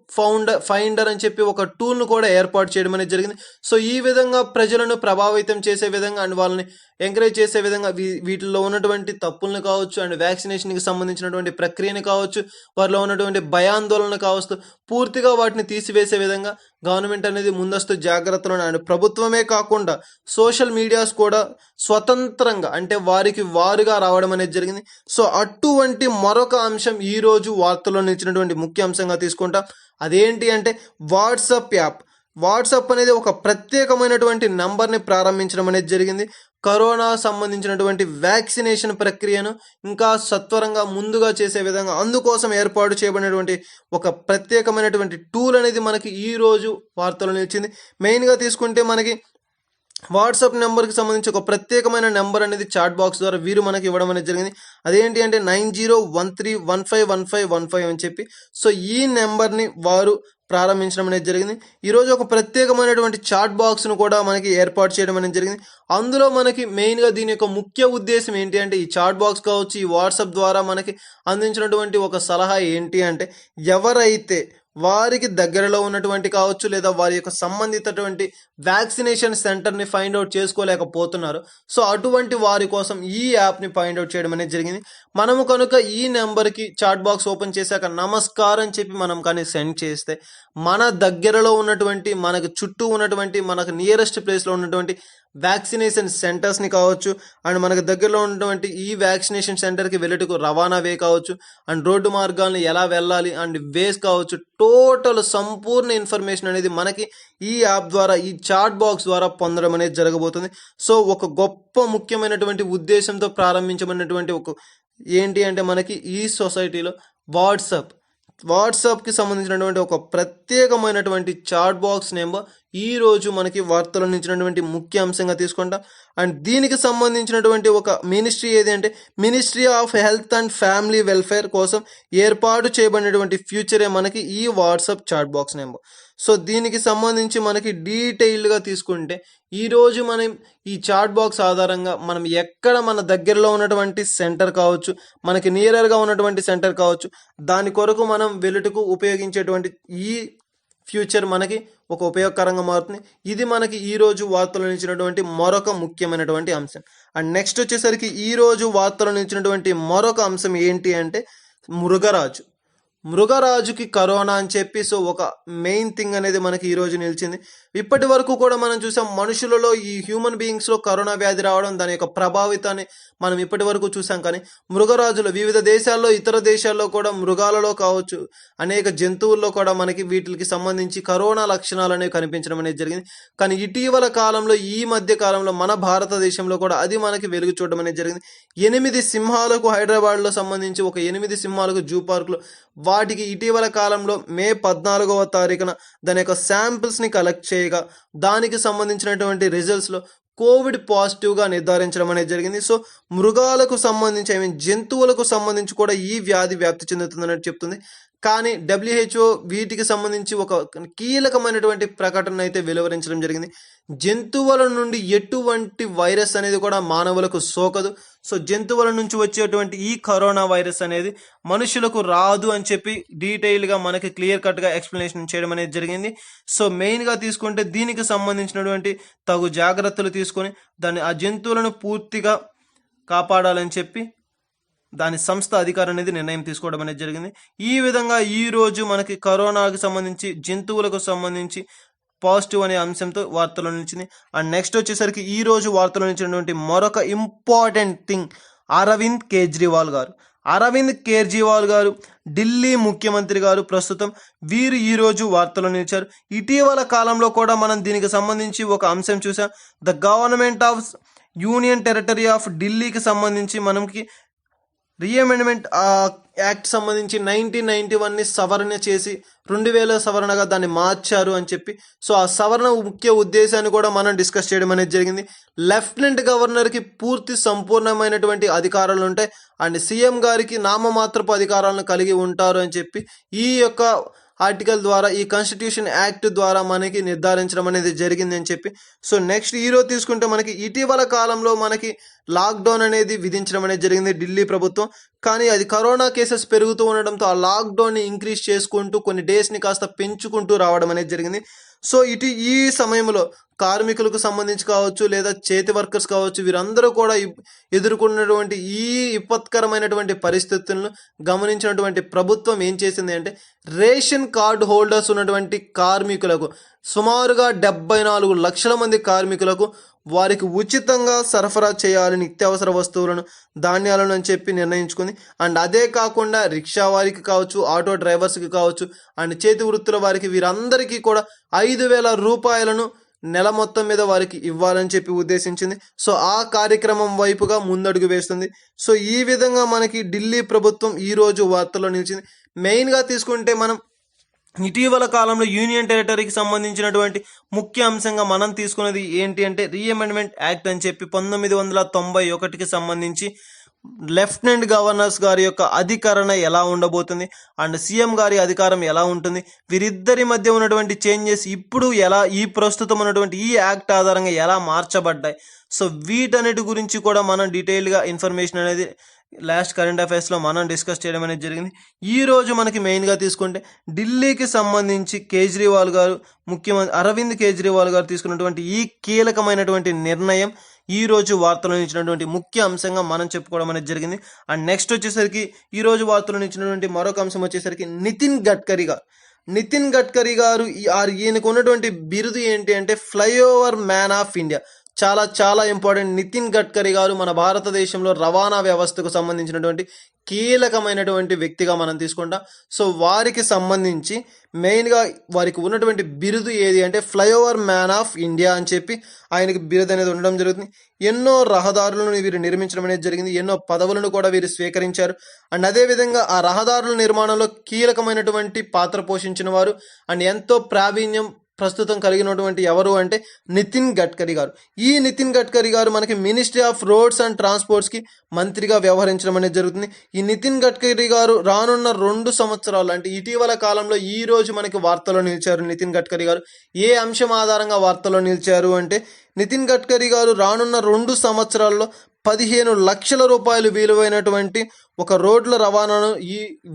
ఫైండర్ అని చెప్పి ఒక టూల్ను కూడా ఏర్పాటు చేయడం అనేది జరిగింది. సో ఈ విధంగా ప్రజలను ప్రభావితం చేసే విధంగా అండ్ వాళ్ళని ఎంకరేజ్ చేసే విధంగా వీటిల్లో ఉన్నటువంటి తప్పులను కావచ్చు, అండ్ వ్యాక్సినేషన్కి సంబంధించినటువంటి ప్రక్రియని కావచ్చు, వారిలో ఉన్నటువంటి భయాందోళన కావచ్చు, పూర్తిగా వాటిని తీసివేసే విధంగా గవర్నమెంట్ అనేది ముందస్తు జాగ్రత్తలను, అండ్ ప్రభుత్వమే కాకుండా సోషల్ మీడియాస్ కూడా స్వతంత్రంగా అంటే వారికి వారుగా రావడం అనేది జరిగింది. సో అటువంటి మరొక అంశం ఈ రోజు వార్తల్లో నిలిచినటువంటి ముఖ్య అంశంగా తీసుకుంటాం. అదేంటి అంటే వాట్సాప్ యాప్. వాట్సాప్ అనేది ఒక ప్రత్యేకమైనటువంటి నంబర్ని ప్రారంభించడం అనేది జరిగింది. కరోనా సంబంధించినటువంటి వ్యాక్సినేషన్ ప్రక్రియను ఇంకా సత్వరంగా ముందుగా చేసే విధంగా అందుకోసం ఏర్పాటు చేయబడినటువంటి ఒక ప్రత్యేకమైనటువంటి టూల్ అనేది మనకి ఈ రోజు వార్తలో నిలిచింది. మెయిన్గా తీసుకుంటే మనకి వాట్సాప్ నెంబర్కి సంబంధించి ఒక ప్రత్యేకమైన నెంబర్ అనేది చాట్ బాక్స్ ద్వారా వీరు మనకి ఇవ్వడం అనేది జరిగింది. అదేంటి అంటే 9013151515 అని చెప్పి. సో ఈ నెంబర్ని వారు ప్రారంభించడం అనేది జరిగింది. ఈరోజు ఒక ప్రత్యేకమైనటువంటి చాట్ బాక్స్ను కూడా మనకి ఏర్పాటు చేయడం అనేది జరిగింది. అందులో మనకి మెయిన్గా దీని యొక్క ముఖ్య ఉద్దేశం ఏంటి అంటే, ఈ చాట్ బాక్స్ కావచ్చు, ఈ వాట్సాప్ ద్వారా మనకి అందించినటువంటి ఒక సలహా ఏంటి అంటే, ఎవరైతే వారికి దగ్గరలో ఉన్నటువంటి కావచ్చు లేదా వారి యొక్క సంబంధితటువంటి వ్యాక్సినేషన్ సెంటర్ని ఫైండ్ అవుట్ చేసుకోలేకపోతున్నారు. సో అటువంటి వారి కోసం ఈ యాప్ని ఫైండ్ అవుట్ చేయడం అనేది జరిగింది. మనము కనుక ఈ నెంబర్కి చాట్ బాక్స్ ఓపెన్ చేశాక నమస్కారం అని చెప్పి మనం కానీ సెండ్ చేస్తే, మన దగ్గరలో ఉన్నటువంటి, మనకు చుట్టూ ఉన్నటువంటి, మనకు నియరెస్ట్ ప్లేస్లో ఉన్నటువంటి వ్యాక్సినేషన్ సెంటర్స్ని కావచ్చు, అండ్ మనకు దగ్గరలో ఉన్నటువంటి ఈ వ్యాక్సినేషన్ సెంటర్కి వెళ్ళటకు రవాణా వే కావచ్చు, అండ్ రోడ్డు మార్గాలను ఎలా వెళ్ళాలి అండ్ వేస్ కావచ్చు, టోటల్ సంపూర్ణ ఇన్ఫర్మేషన్ అనేది మనకి ఈ యాప్ ద్వారా, ఈ చాట్ బాక్స్ ద్వారా పొందడం అనేది జరగబోతుంది. సో ఒక గొప్ప ముఖ్యమైనటువంటి ఉద్దేశంతో ప్రారంభించబడినటువంటి ఒక ఏంటి అంటే మనకి ఈ సొసైటీలో వాట్సాప్ వాట్సాప్కి సంబంధించినటువంటి ఒక ప్రత్యేకమైనటువంటి చాట్ బాక్స్ నెంబర్ ఈ రోజు మనకి వార్తలు అందించినటువంటి ముఖ్య అంశంగా తీసుకుంటాం. అండ్ దీనికి సంబంధించినటువంటి ఒక మినిస్ట్రీ ఏది అంటే ministry of health and family welfare కోసం ఏర్పాటు చేయబడినటువంటి ఫ్యూచరే మనకి ఈ WhatsApp chat box number. So దీనికి సంబంధించి మనకి డీటెయిల్డ్గా తీసుకుంటే ఈరోజు మనం ఈ చాట్ బాక్స్ ఆధారంగా మనం ఎక్కడ మన దగ్గరలో ఉన్నటువంటి సెంటర్ కావచ్చు, మనకి నియరర్గా ఉన్నటువంటి సెంటర్ కావచ్చు, దాని కొరకు మనం వెలుటకు ఉపయోగించేటువంటి ఈ ఫ్యూచర్ మనకి ఒక ఉపయోగకరంగా మారుతుంది. ఇది మనకి ఈరోజు వార్తలు ఇచ్చినటువంటి మరొక ముఖ్యమైనటువంటి అంశం. అండ్ నెక్స్ట్ వచ్చేసరికి ఈరోజు వార్తలు ఇచ్చినటువంటి మరొక అంశం ఏంటి అంటే మృగరాజుకి కరోనా అని చెప్పి సో ఒక మెయిన్ థింగ్ అనేది మనకి ఈరోజు నిలిచింది. ఇప్పటి వరకు కూడా మనం చూసాం మనుషులలో ఈ హ్యూమన్ బీయింగ్స్లో కరోనా వ్యాధి రావడం, దాని యొక్క ప్రభావితాన్ని మనం ఇప్పటి వరకు చూసాం. కానీ మృగరాజులు వివిధ దేశాల్లో, ఇతర దేశాల్లో కూడా మృగాలలో కావచ్చు, అనేక జంతువుల్లో కూడా మనకి వీటికి సంబంధించి కరోనా లక్షణాలు అనేవి కనిపించడం అనేది జరిగింది. కానీ ఇటీవల కాలంలో, ఈ మధ్య కాలంలో మన భారతదేశంలో కూడా అది మనకి వెలుగు చూడడం అనేది జరిగింది. 8 సింహాలకు హైదరాబాద్లో సంబంధించి ఒక 8 సింహాలకు జూ పార్కులో వాటికి ఇటీవల కాలంలో మే 14వ తారీఖున దాని యొక్క శాంపిల్స్ని కలెక్ట్ చేయగా దానికి సంబంధించినటువంటి రిజల్ట్స్లో కోవిడ్ పాజిటివ్గా నిర్ధారించడం అనేది జరిగింది. సో మృగాలకు సంబంధించి జంతువులకు సంబంధించి కూడా ఈ వ్యాధి వ్యాప్తి చెందుతుందని చెప్తుంది. కానీ WHO వీటికి సంబంధించి ఒక కీలకమైనటువంటి ప్రకటన అయితే వెలువరించడం జరిగింది. జంతువుల నుండి ఎటువంటి వైరస్ అనేది కూడా మానవులకు సోకదు. సో జంతువుల నుంచి వచ్చేటువంటి ఈ కరోనా వైరస్ అనేది మనుషులకు రాదు అని చెప్పి డీటెయిల్గా మనకి క్లియర్ కట్గా ఎక్స్ప్లెనేషన్ చేయడం అనేది జరిగింది. సో మెయిన్గా తీసుకుంటే దీనికి సంబంధించినటువంటి తగు జాగ్రత్తలు తీసుకొని ఆ జంతువులను పూర్తిగా కాపాడాలని చెప్పి దాని సంస్థ అధికారి అనేది నిర్ణయం తీసుకోవడం అనేది జరిగింది. ఈ విధంగా ఈరోజు మనకి కరోనాకి సంబంధించి జంతువులకు సంబంధించి పాజిటివ్ అనే అంశంతో వార్తలు నిలిచింది. అండ్ నెక్స్ట్ వచ్చేసరికి ఈరోజు వార్తలు నిలిచినటువంటి మరొక ఇంపార్టెంట్ థింగ్ అరవింద్ కేజ్రీవాల్ గారు ఢిల్లీ ముఖ్యమంత్రి గారు ప్రస్తుతం వీరు ఈరోజు వార్తలు నిలిచారు. ఇటీవల కాలంలో కూడా మనం దీనికి సంబంధించి ఒక అంశం చూసాం. The government of union territory of ఢిల్లీకి సంబంధించి మనకి రీఅమెండ్మెంట్ యాక్ట్ సంబంధించి 1991ని సవరణ చేసి 2000 సవరణగా దాన్ని మార్చారు అని చెప్పి సో ఆ సవరణ ముఖ్య ఉద్దేశాన్ని కూడా మనం డిస్కస్ చేయడం అనేది జరిగింది. లెఫ్టినెంట్ గవర్నర్కి పూర్తి సంపూర్ణమైనటువంటి అధికారాలు ఉంటాయి అండ్ సీఎం గారికి నామమాత్రపు అధికారాలను కలిగి ఉంటారు అని చెప్పి ఈ యొక్క ఆర్టికల్ ద్వారా, ఈ కాన్స్టిట్యూషన్ యాక్ట్ ద్వారా మనకి నిర్ధారించడం అనేది జరిగింది అని చెప్పి సో నెక్స్ట్ ఈరోజు తీసుకుంటే మనకి ఇటీవల కాలంలో మనకి లాక్డౌన్ అనేది విధించడం అనేది జరిగింది ఢిల్లీ ప్రభుత్వం. కానీ అది కరోనా కేసెస్ పెరుగుతూ ఉండడంతో ఆ లాక్డౌన్ని ఇంక్రీజ్ చేసుకుంటూ కొన్ని డేస్ని కాస్త పెంచుకుంటూ రావడం అనేది జరిగింది. సో ఈ సమయంలో కార్మికులకు సంబంధించి కావచ్చు లేదా చేతి వర్కర్స్ కావచ్చు, వీరందరూ కూడా ఎదుర్కొన్నటువంటి ఈ విపత్కరమైనటువంటి పరిస్థితులను గమనించినటువంటి ప్రభుత్వం ఏం చేసింది అంటే రేషన్ కార్డు హోల్డర్స్ ఉన్నటువంటి కార్మికులకు సుమారుగా 74 లక్షల మంది కార్మికులకు వారికి ఉచితంగా సరఫరా చేయాలి నిత్యావసర వస్తువులను, ధాన్యాలను అని చెప్పి నిర్ణయించుకుంది. అండ్ అదే కాకుండా రిక్షా వారికి కావచ్చు, ఆటో డ్రైవర్స్కి కావచ్చు అండ్ చేతి వృత్తుల వారికి వీరందరికీ కూడా 5,000 రూపాయలను నెల మొత్తం మీద వారికి ఇవ్వాలని చెప్పి ఉద్దేశించింది. సో ఆ కార్యక్రమం వైపుగా ముందడుగు వేస్తుంది. సో ఈ విధంగా మనకి ఢిల్లీ ప్రభుత్వం ఈరోజు వార్తల్లో నిలిచింది. మెయిన్గా తీసుకుంటే మనం ఇటీవల కాలంలో యూనియన్ టెరిటరీకి సంబంధించినటువంటి ముఖ్య అంశంగా మనం తీసుకున్నది ఏంటి అంటే రీఅమెండ్మెంట్ యాక్ట్ అని చెప్పి 1991కి సంబంధించి లెఫ్టినెంట్ గవర్నర్స్ గారి యొక్క అధికరణ ఎలా ఉండబోతుంది అండ్ సీఎం గారి అధికారం ఎలా ఉంటుంది, వీరిద్దరి మధ్య ఉన్నటువంటి చేంజెస్ ఇప్పుడు ఎలా ఈ ప్రస్తుతం ఉన్నటువంటి ఈ యాక్ట్ ఆధారంగా ఎలా మార్చబడ్డాయి. సో వీటన్నిటి గురించి కూడా మనం డీటెయిల్గా ఇన్ఫర్మేషన్ అనేది లాస్ట్ కరెంట్ అఫైర్స్లో మనం డిస్కస్ చేయడం అనేది జరిగింది. ఈరోజు మనకి మెయిన్గా తీసుకుంటే ఢిల్లీకి సంబంధించి ముఖ్యమంత్రి అరవింద్ కేజ్రీవాల్ గారు తీసుకున్నటువంటి ఈ కీలకమైనటువంటి నిర్ణయం ఈరోజు వార్తలు ఇచ్చినటువంటి ముఖ్య అంశంగా మనం చెప్పుకోవడం అనేది జరిగింది. అండ్ నెక్స్ట్ వచ్చేసరికి ఈరోజు వార్తలు ఇచ్చినటువంటి మరొక అంశం వచ్చేసరికి నితిన్ గడ్కరీ గారు ఈయనకు ఉన్నటువంటి బిరుదు ఏంటి అంటే ఫ్లైఓవర్ మ్యాన్ ఆఫ్ ఇండియా, చాలా చాలా ఇంపార్టెంట్. నితిన్ గడ్కరీ గారు మన భారతదేశంలో రవాణా వ్యవస్థకు సంబంధించినటువంటి కీలకమైనటువంటి వ్యక్తిగా మనం తీసుకుంటాం. సో వారికి సంబంధించి మెయిన్గా వారికి ఉన్నటువంటి బిరుదు ఏది అంటే ఫ్లైఓవర్ మ్యాన్ ఆఫ్ ఇండియా అని చెప్పి ఆయనకి బిరుదు అనేది ఉండడం జరుగుతుంది. ఎన్నో రహదారులను వీరు నిర్మించడం అనేది జరిగింది. ఎన్నో పదవులను కూడా వీరు స్వీకరించారు. అండ్ అదేవిధంగా ఆ రహదారుల నిర్మాణంలో కీలకమైనటువంటి పాత్ర పోషించిన వారు అండ్ ఎంతో ప్రావీణ్యం ప్రస్తుతం కలిగినటువంటి ఎవరు అంటే నితిన్ గడ్కరీ గారు. ఈ నితిన్ గడ్కరీ గారు మనకి మినిస్ట్రీ ఆఫ్ రోడ్స్ అండ్ ట్రాన్స్పోర్ట్స్కి మంత్రిగా వ్యవహరించడం అనేది జరుగుతుంది. ఈ నితిన్ గడ్కరీ గారు రానున్న 2 సంవత్సరాలు అంటే ఇటీవల కాలంలో ఈ రోజు మనకి వార్తలో నిలిచారు. నితిన్ గడ్కరీ గారు ఏ అంశం ఆధారంగా వార్తలో నిలిచారు అంటే నితిన్ గడ్కరీ గారు రానున్న 2 సంవత్సరాల్లో 15 లక్షల రూపాయలు విలువైనటువంటి ఒక రోడ్ల రవాణాను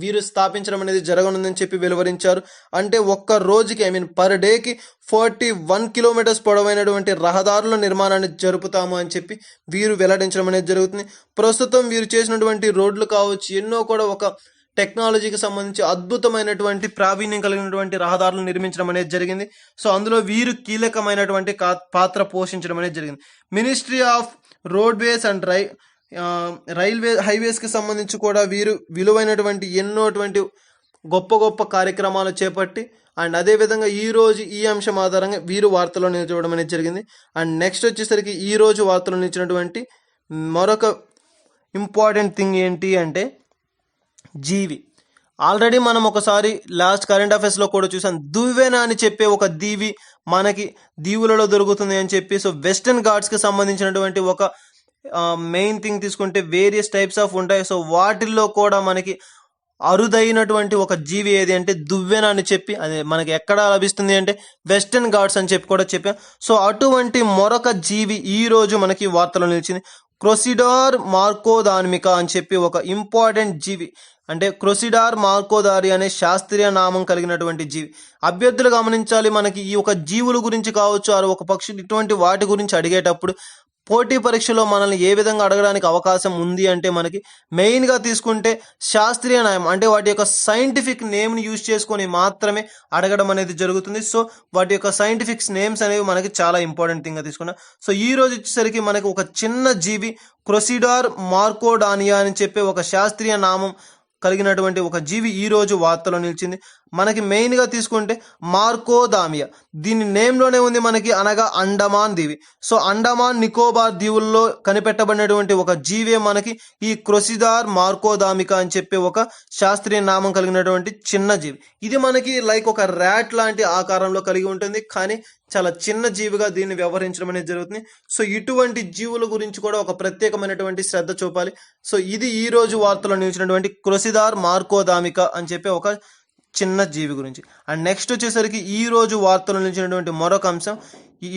వీరు స్థాపించడం అనేది జరగనుందని చెప్పి వెలువరించారు. అంటే ఒక్క రోజుకి పర్ డేకి 41 కిలోమీటర్స్ పొడవైనటువంటి రహదారుల నిర్మాణాన్ని జరుపుతాము అని చెప్పి వీరు వెల్లడించడం అనేది జరుగుతుంది. ప్రస్తుతం వీరు చేసినటువంటి రోడ్లు కావచ్చు ఎన్నో కూడా ఒక టెక్నాలజీకి సంబంధించి అద్భుతమైనటువంటి ప్రావీణ్యం కలిగినటువంటి రహదారులు నిర్మించడం అనేది జరిగింది. సో అందులో వీరు కీలకమైనటువంటి పాత్ర పోషించడం అనేది జరిగింది. Ministry of roadways and railway హైవేస్కి సంబంధించి కూడా వీరు విలువైనటువంటి ఎన్నోటువంటి గొప్ప గొప్ప కార్యక్రమాలు చేపట్టి అండ్ అదేవిధంగా ఈరోజు ఈ అంశం ఆధారంగా వీరు వార్తలో నిలిచడం అనేది జరిగింది. అండ్ నెక్స్ట్ వచ్చేసరికి ఈరోజు వార్తలో నిలిచినటువంటి మరొక ఇంపార్టెంట్ థింగ్ ఏంటి అంటే జీవి. ఆల్రెడీ మనం ఒకసారి లాస్ట్ కరెంట్ అఫైర్స్లో కూడా చూసాం. దువ్వెన అని చెప్పే ఒక దీవి మనకి దీవులలో దొరుకుతుంది అని చెప్పి. సో వెస్టర్న్ ఘాట్స్కి సంబంధించినటువంటి ఒక మెయిన్ థింగ్ తీసుకుంటే వేరియస్ టైప్స్ ఆఫ్ ఉంటాయి. సో వాటిల్లో కూడా మనకి అరుదైనటువంటి ఒక జీవి ఏది అంటే దువ్వెన అని చెప్పి అది మనకి ఎక్కడ లభిస్తుంది అంటే వెస్టర్న్ ఘాట్స్ అని చెప్పి కూడా చెప్పాం. సో అటువంటి మరొక జీవి ఈ రోజు మనకి వార్తలో నిలిచింది. క్రొసిడార్ మార్కోదార్మిక అని చెప్పి ఒక ఇంపార్టెంట్ జీవి అంటే క్రొసిడార్ మార్కోదారి అనే శాస్త్రీయ నామం కలిగినటువంటి జీవి. అభ్యర్థులు గమనించాలి, మనకి ఈ ఒక జీవుల గురించి కావచ్చు ఒక పక్షులు ఇటువంటి వాటి గురించి అడిగేటప్పుడు పోటీ పరీక్షలో మనల్ని ఏ విధంగా అడగడానికి అవకాశం ఉంది అంటే మనకి మెయిన్గా తీసుకుంటే శాస్త్రీయ నామం అంటే వాటి యొక్క సైంటిఫిక్ నేమ్ని యూజ్ చేసుకొని మాత్రమే అడగడం అనేది జరుగుతుంది. సో వాటి యొక్క సైంటిఫిక్ నేమ్స్ అనేవి మనకి చాలా ఇంపార్టెంట్ థింగ్గా తీసుకున్నాం. సో ఈ రోజు వచ్చేసరికి మనకి ఒక చిన్న జీవి క్రొసిడార్ మార్కోడానియా అని చెప్పే ఒక శాస్త్రీయ నామం కలిగినటువంటి ఒక జీవి ఈ రోజు వార్తలో నిలిచింది. మనకి మెయిన్గా తీసుకుంటే మార్కోదామియా దీని నేమ్లోనే ఉంది మనకి అనగా అండమాన్ దీవి. సో అండమాన్ నికోబార్ దీవుల్లో కనిపెట్టబడినటువంటి ఒక జీవే మనకి ఈ క్రొసిడార్ మార్కోదామిక అని చెప్పే ఒక శాస్త్రీయ నామం కలిగినటువంటి చిన్న జీవి. ఇది మనకి లైక్ ఒక ర్యాట్ లాంటి ఆకారంలో కలిగి ఉంటుంది, కానీ చాలా చిన్న జీవిగా దీన్ని వ్యవహరించడం అనేది జరుగుతుంది. సో ఇటువంటి జీవుల గురించి కూడా ఒక ప్రత్యేకమైనటువంటి శ్రద్ధ చూపాలి. సో ఇది ఈ రోజు వార్తలో నిలిచినటువంటి క్రొసిడార్ మార్కోదామిక అని చెప్పి ఒక చిన్న జీవి గురించి. అండ్ నెక్స్ట్ వచ్చేసరికి ఈ రోజు వార్తలు నిలిచినటువంటి మరొక అంశం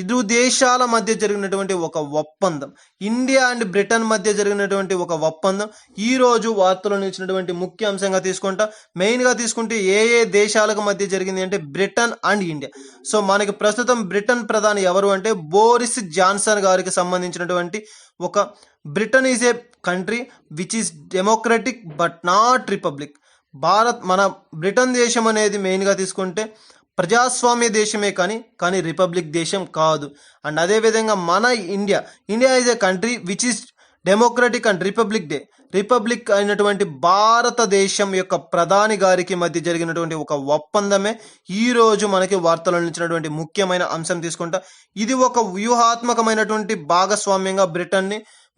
ఇరు దేశాల మధ్య జరిగినటువంటి ఒక ఒప్పందం, ఇండియా అండ్ బ్రిటన్ మధ్య జరిగినటువంటి ఒక ఒప్పందం ఈ రోజు వార్తలో నిలిచినటువంటి ముఖ్య అంశంగా తీసుకుంటా. మెయిన్గా తీసుకుంటే ఏ దేశాలకు మధ్య జరిగింది అంటే బ్రిటన్ అండ్ ఇండియా. సో మనకి ప్రస్తుతం బ్రిటన్ ప్రధాని ఎవరు అంటే బోరిస్ జాన్సన్ గారికి సంబంధించినటువంటి ఒక Britain is a country which is democratic but not republic. మన బ్రిటన్ దేశం అనేది మెయిన్గా తీసుకుంటే ప్రజాస్వామ్య దేశమే కానీ రిపబ్లిక్ దేశం కాదు. అండ్ అదేవిధంగా మన India is a country which is democratic and republic అయినటువంటి భారతదేశం యొక్క ప్రధాని గారికి మధ్య జరిగినటువంటి ఒక ఒప్పందమే ఈ రోజు మనకి వార్తలో నిలిచినటువంటి ముఖ్యమైన అంశం తీసుకుంటా. ఇది ఒక వ్యూహాత్మకమైనటువంటి భాగస్వామ్యంగా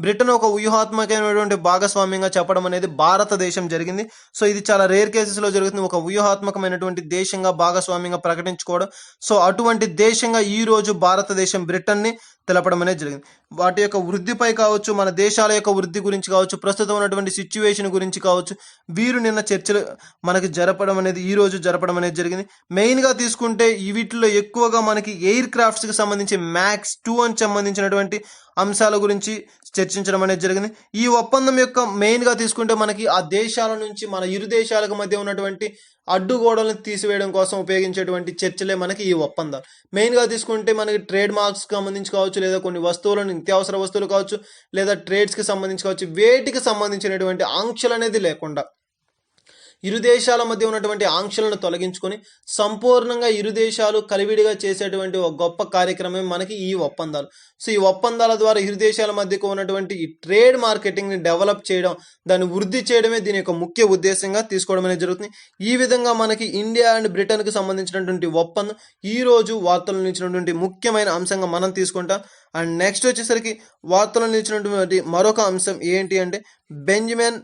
బ్రిటన్ ఒక వ్యూహాత్మకమైనటువంటి భాగస్వామ్యంగా చెప్పడం అనేది భారతదేశం జరిగింది. సో ఇది చాలా రేర్ కేసెస్లో జరుగుతుంది, ఒక వ్యూహాత్మకమైనటువంటి దేశంగా భాగస్వామ్యంగా ప్రకటించుకోవడం. సో అటువంటి దేశంగా ఈ రోజు భారతదేశం బ్రిటన్ని తెలపడం అనేది జరిగింది. వాటి యొక్క వృద్ధిపై కావచ్చు, మన దేశాల యొక్క వృద్ధి గురించి కావచ్చు, ప్రస్తుతం ఉన్నటువంటి సిచ్యువేషన్ గురించి కావచ్చు, వీరు నిన్న చర్చలు మనకి ఈ రోజు జరపడం అనేది జరిగింది. మెయిన్గా తీసుకుంటే వీటిలో ఎక్కువగా మనకి ఎయిర్ క్రాఫ్ట్స్కి సంబంధించి మ్యాక్స్ 2 అని సంబంధించినటువంటి అంశాల గురించి చర్చించడం అనేది జరిగింది. ఈ ఒప్పందం యొక్క మెయిన్గా తీసుకుంటే మనకి ఆ దేశాల నుంచి మన ఇరు దేశాలకు మధ్య ఉన్నటువంటి అడ్డుగోడలను తీసివేయడం కోసం ఉపయోగించేటువంటి చర్చలే మనకి ఈ ఒప్పందాలు. మెయిన్గా తీసుకుంటే మనకి ట్రేడ్ మార్క్స్కి సంబంధించి కావచ్చు, లేదా కొన్ని వస్తువులను నిత్యావసర వస్తువులు కావచ్చు, లేదా ట్రేడ్స్కి సంబంధించి కావచ్చు, వేటికి సంబంధించినటువంటి ఆంక్షలు అనేది లేకుండా ఇరు దేశాల మధ్య ఉన్నటువంటి ఆంక్షలను తొలగించుకొని సంపూర్ణంగా ఇరు దేశాలు కలివిడిగా చేసేటువంటి ఒక గొప్ప కార్యక్రమం మనకి ఈ ఒప్పందాలు. సో ఈ ఒప్పందాల ద్వారా ఇరు దేశాల మధ్యకు ఉన్నటువంటి ఈ ట్రేడ్ మార్కెటింగ్ని డెవలప్ చేయడం, దాన్ని వృద్ధి చేయడమే దీని యొక్క ముఖ్య ఉద్దేశంగా తీసుకోవడం అనేది జరుగుతుంది. ఈ విధంగా మనకి ఇండియా అండ్ బ్రిటన్కి సంబంధించినటువంటి ఒప్పందం ఈ రోజు వార్తలు నిలిచినటువంటి ముఖ్యమైన అంశంగా మనం తీసుకుంటాం. అండ్ నెక్స్ట్ వచ్చేసరికి వార్తలు నిలిచినటువంటి మరొక అంశం ఏంటి అంటే బెంజమిన్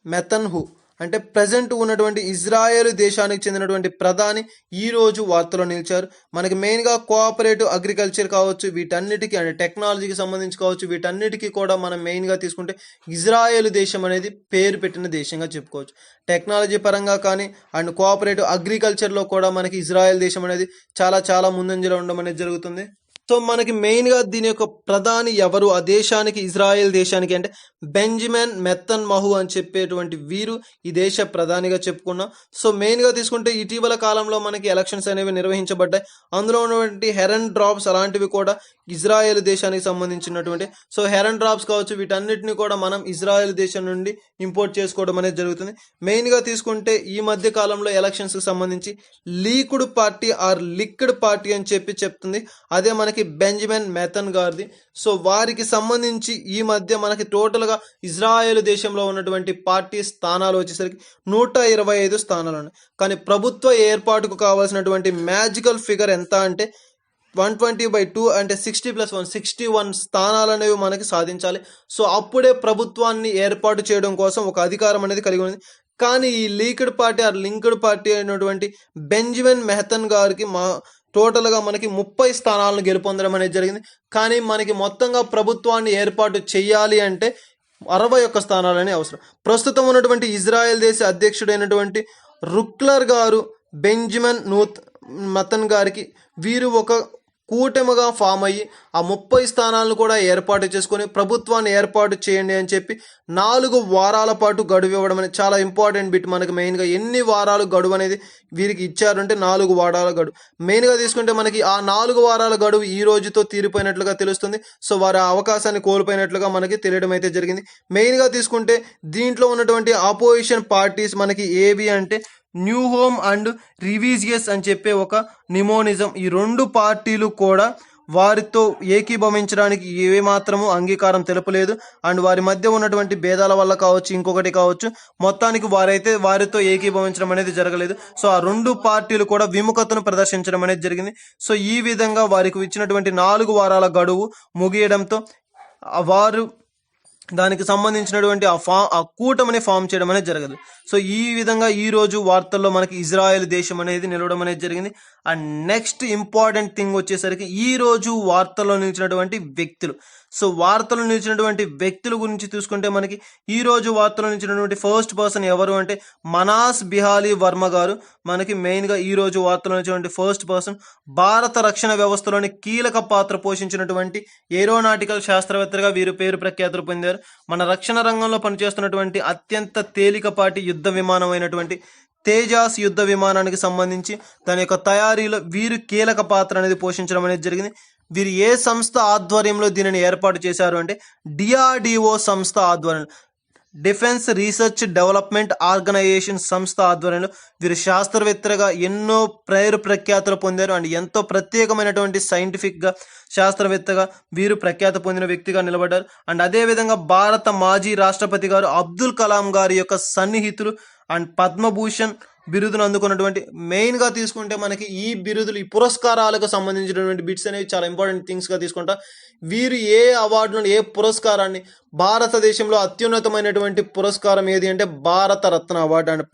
నెతన్యాహు అంటే ప్రజెంట్ ఉన్నటువంటి ఇజ్రాయెల్ దేశానికి చెందినటువంటి ప్రధాని ఈ రోజు వార్తలో నిలిచారు. మనకి మెయిన్గా కోఆపరేటివ్ అగ్రికల్చర్ కావచ్చు, వీటన్నిటికీ అంటే టెక్నాలజీకి సంబంధించి కావచ్చు, వీటన్నిటికీ కూడా మనం మెయిన్గా తీసుకుంటే ఇజ్రాయెల్ దేశం అనేది పేరు పెట్టిన దేశంగా చెప్పుకోవచ్చు. టెక్నాలజీ పరంగా కానీ అండ్ కోఆపరేటివ్ అగ్రికల్చర్లో కూడా మనకి ఇజ్రాయెల్ దేశం అనేది చాలా ముందంజలో ఉండడం అనేది జరుగుతుంది. సో మనకి మెయిన్గా దీని యొక్క ప్రధాని ఎవరు ఆ దేశానికి, ఇజ్రాయెల్ దేశానికి అంటే బెంజమిన్ నెతన్యాహు అని చెప్పేటువంటి వీరు ఈ దేశ ప్రధానిగా చెప్పుకున్నాం. సో మెయిన్గా తీసుకుంటే ఇటీవల కాలంలో మనకి ఎలక్షన్స్ అనేవి నిర్వహించబడ్డాయి. అందులో ఉన్నటువంటి హెరన్ డ్రాప్స్ అలాంటివి కూడా ఇజ్రాయెల్ దేశానికి సంబంధించినటువంటి, సో హెరన్ డ్రాప్స్ కావచ్చు, వీటన్నిటిని కూడా మనం ఇజ్రాయెల్ దేశం నుండి ఇంపోర్ట్ చేసుకోవడం అనేది జరుగుతుంది. మెయిన్గా తీసుకుంటే ఈ మధ్య కాలంలో ఎలక్షన్స్కి సంబంధించి leaked party or liquid party అని చెప్తుంది. అదే మనకి బెంజమిన్ నెతన్యాహు గారిది. సో వారికి సంబంధించి ఈ మధ్య మనకి టోటల్గా ఇజ్రాయెల్ దేశంలో ఉన్నటువంటి పార్టీ స్థానాలు వచ్చేసరికి 125 స్థానాలు ఉన్నాయి. కానీ ప్రభుత్వ ఏర్పాటుకు కావాల్సినటువంటి మ్యాజికల్ ఫిగర్ ఎంత అంటే 120/2 అంటే 60+1 61 స్థానాలు అనేవి మనకి సాధించాలి. సో అప్పుడే ప్రభుత్వాన్ని ఏర్పాటు చేయడం కోసం ఒక అధికారం అనేది కలిగి ఉంది. కానీ ఈ leaked party or linked party అయినటువంటి బెంజమిన్ నెతన్యాహు గారికి టోటల్గా మనకి 30 స్థానాలను గెలుపొందడం అనేది జరిగింది. కానీ మనకి మొత్తంగా ప్రభుత్వాన్ని ఏర్పాటు చేయాలి అంటే 61 స్థానాలనే అవసరం. ప్రస్తుతం ఉన్నటువంటి ఇజ్రాయెల్ దేశ అధ్యక్షుడైనటువంటి రుక్లర్ గారు బెంజమిన్ నెతన్యాహు గారికి వీరు ఒక కూటమిగా ఫామ్ అయ్యి ఆ 30 స్థానాలను కూడా ఏర్పాటు చేసుకొని ప్రభుత్వాన్ని ఏర్పాటు చేయండి అని చెప్పి 4 వారాల పాటు గడువు ఇవ్వడం అనేది చాలా ఇంపార్టెంట్ బిట్. మనకి మెయిన్గా ఎన్ని వారాలు గడువు అనేది వీరికి ఇచ్చారంటే 4 వారాల గడువు. మెయిన్గా తీసుకుంటే మనకి ఆ 4 వారాల గడువు ఈ రోజుతో తీరిపోయినట్లుగా తెలుస్తుంది. సో వారి అవకాశాన్ని కోల్పోయినట్లుగా మనకి తెలియడం అయితే జరిగింది. మెయిన్గా తీసుకుంటే దీంట్లో ఉన్నటువంటి ఆపోజిషన్ పార్టీస్ మనకి ఏవి అంటే న్యూ హోమ్ అండ్ రివిజియస్ అని చెప్పే ఒక నిమోనిజం, ఈ 2 పార్టీలు కూడా వారితో ఏకీభవించడానికి ఏమాత్రము అంగీకారం తెలుపలేదు. అండ్ వారి మధ్య ఉన్నటువంటి భేదాల వల్ల కావచ్చు, ఇంకొకటి కావచ్చు, మొత్తానికి వారితో ఏకీభవించడం అనేది జరగలేదు. సో ఆ 2 పార్టీలు కూడా విముఖతను ప్రదర్శించడం అనేది జరిగింది. సో ఈ విధంగా వారికి ఇచ్చినటువంటి 4 వారాల గడువు ముగియడంతో వారు దానికి సంబంధించినటువంటి ఆ కూటమిని ఫామ్ చేయడం అనేది జరగదు. సో ఈ విధంగా ఈ రోజు వార్తల్లో మనకి ఇజ్రాయెల్ దేశం అనేది నిలవడం అనేది జరిగింది. అండ్ నెక్స్ట్ ఇంపార్టెంట్ థింగ్ వచ్చేసరికి ఈ రోజు వార్తల్లో నిలిచినటువంటి వ్యక్తులు. సో వార్తలు నిలిచినటువంటి వ్యక్తుల గురించి చూసుకుంటే మనకి ఈ రోజు వార్తలు నిలిచినటువంటి ఫస్ట్ పర్సన్ ఎవరు అంటే మనాస్ బిహాలీ వర్మ గారు. మనకి మెయిన్గా ఈ రోజు వార్తలు నిలిచినటువంటి ఫస్ట్ పర్సన్ భారత రక్షణ వ్యవస్థలోని కీలక పాత్ర పోషించినటువంటి ఏరోనాటికల్ శాస్త్రవేత్తగా వీరు పేరు ప్రఖ్యాతులు పొందారు. మన రక్షణ రంగంలో పనిచేస్తున్నటువంటి అత్యంత తేలికపాటి యుద్ధ విమానం అయినటువంటి తేజాస్ యుద్ధ విమానానికి సంబంధించి దాని యొక్క తయారీలో వీరు కీలక పాత్ర అనేది పోషించడం అనేది జరిగింది. వీరు ఏ సంస్థ ఆధ్వర్యంలో దీనిని ఏర్పాటు చేశారు అంటే డిఆర్డిఓ సంస్థ ఆధ్వర్యంలో, డిఫెన్స్ రీసెర్చ్ డెవలప్మెంట్ ఆర్గనైజేషన్ సంస్థ ఆధ్వర్యంలో వీరు శాస్త్రవేత్తగా ఎన్నో పేరు ప్రఖ్యాతులు పొందారు. అండ్ ఎంతో ప్రత్యేకమైనటువంటి సైంటిఫిక్గా శాస్త్రవేత్తగా వీరు ప్రఖ్యాత పొందిన వ్యక్తిగా నిలబడ్డారు. అండ్ అదేవిధంగా భారత మాజీ రాష్ట్రపతి గారు అబ్దుల్ కలాం గారి యొక్క సన్నిహితులు అండ్ పద్మభూషణ్ బిరుదును అందుకున్నటువంటి, మెయిన్గా తీసుకుంటే మనకి ఈ బిరుదులు, ఈ పురస్కారాలకు సంబంధించినటువంటి బిట్స్ అనేవి చాలా ఇంపార్టెంట్ థింగ్స్గా తీసుకుంటా. వీరు ఏ అవార్డులను, ఏ పురస్కారాన్ని, భారతదేశంలో అత్యున్నతమైనటువంటి పురస్కారం ఏది అంటే Bharat Ratna award and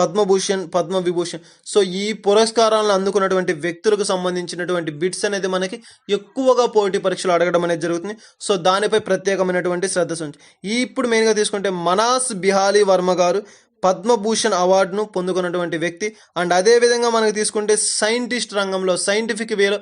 Padma Bhushan, Padma Vibhushan. So ఈ పురస్కారాలను అందుకున్నటువంటి వ్యక్తులకు సంబంధించినటువంటి బిట్స్ అనేది మనకి ఎక్కువగా పోటీ పరీక్షలు అడగడం అనేది జరుగుతుంది. సో దానిపై ప్రత్యేకమైనటువంటి శ్రద్ధ ఇప్పుడు మెయిన్గా తీసుకుంటే మనాస్ బిహాలీ వర్మ గారు పద్మభూషణ్ అవార్డును పొందుకున్నటువంటి వ్యక్తి. అండ్ అదేవిధంగా మనకి తీసుకుంటే సైంటిస్ట్ రంగంలో సైంటిఫిక్ వేలో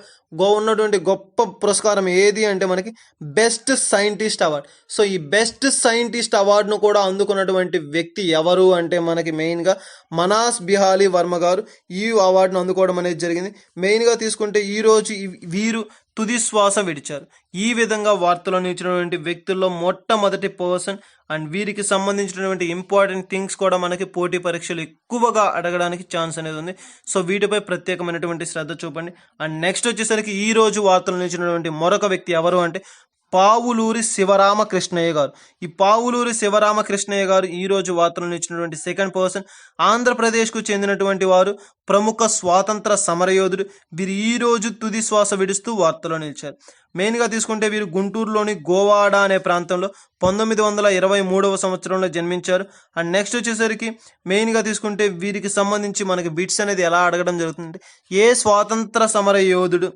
ఉన్నటువంటి గొప్ప పురస్కారం ఏది అంటే మనకి బెస్ట్ సైంటిస్ట్ అవార్డు. సో ఈ బెస్ట్ సైంటిస్ట్ అవార్డును కూడా అందుకున్నటువంటి వ్యక్తి ఎవరు అంటే మనకి మెయిన్గా మనాస్ బిహాలీ వర్మ గారు ఈ అవార్డును అందుకోవడం అనేది జరిగింది. మెయిన్గా తీసుకుంటే ఈరోజు వీరు తుది శ్వాస విడిచారు. ఈ విధంగా వార్తలో నిలిచినటువంటి వ్యక్తుల్లో మొట్టమొదటి పర్సన్ అండ్ వీరికి సంబంధించినటువంటి ఇంపార్టెంట్ థింగ్స్ కూడా మనకి పోటీ పరీక్షలు ఎక్కువగా అడగడానికి ఛాన్స్ అనేది ఉంది. సో వీటిపై ప్రత్యేకమైనటువంటి శ్రద్ధ చూపండి. అండ్ నెక్స్ట్ వచ్చేసరికి ఈ రోజు వార్తలు నిలిచినటువంటి మరొక వ్యక్తి ఎవరు అంటే పావులూరి శివరామకృష్ణయ్య గారు. ఈ పావులూరి శివరామకృష్ణయ్య గారు ఈ రోజు వార్తలను ఇచ్చినటువంటి సెకండ్ పర్సన్. ఆంధ్రప్రదేశ్కు చెందినటువంటి వారు, ప్రముఖ స్వాతంత్ర సమరయోధుడు. వీరు ఈ రోజు తుది శ్వాస విడుస్తూ వార్తలో నిలిచారు. మెయిన్గా తీసుకుంటే వీరు గుంటూరులోని గోవాడ అనే ప్రాంతంలో 1923వ సంవత్సరంలో జన్మించారు. అండ్ నెక్స్ట్ వచ్చేసరికి మెయిన్గా తీసుకుంటే వీరికి సంబంధించి మనకి బిట్స్ అనేది ఎలా అడగడం జరుగుతుంది, ఏ స్వాతంత్ర సమర యోధుడు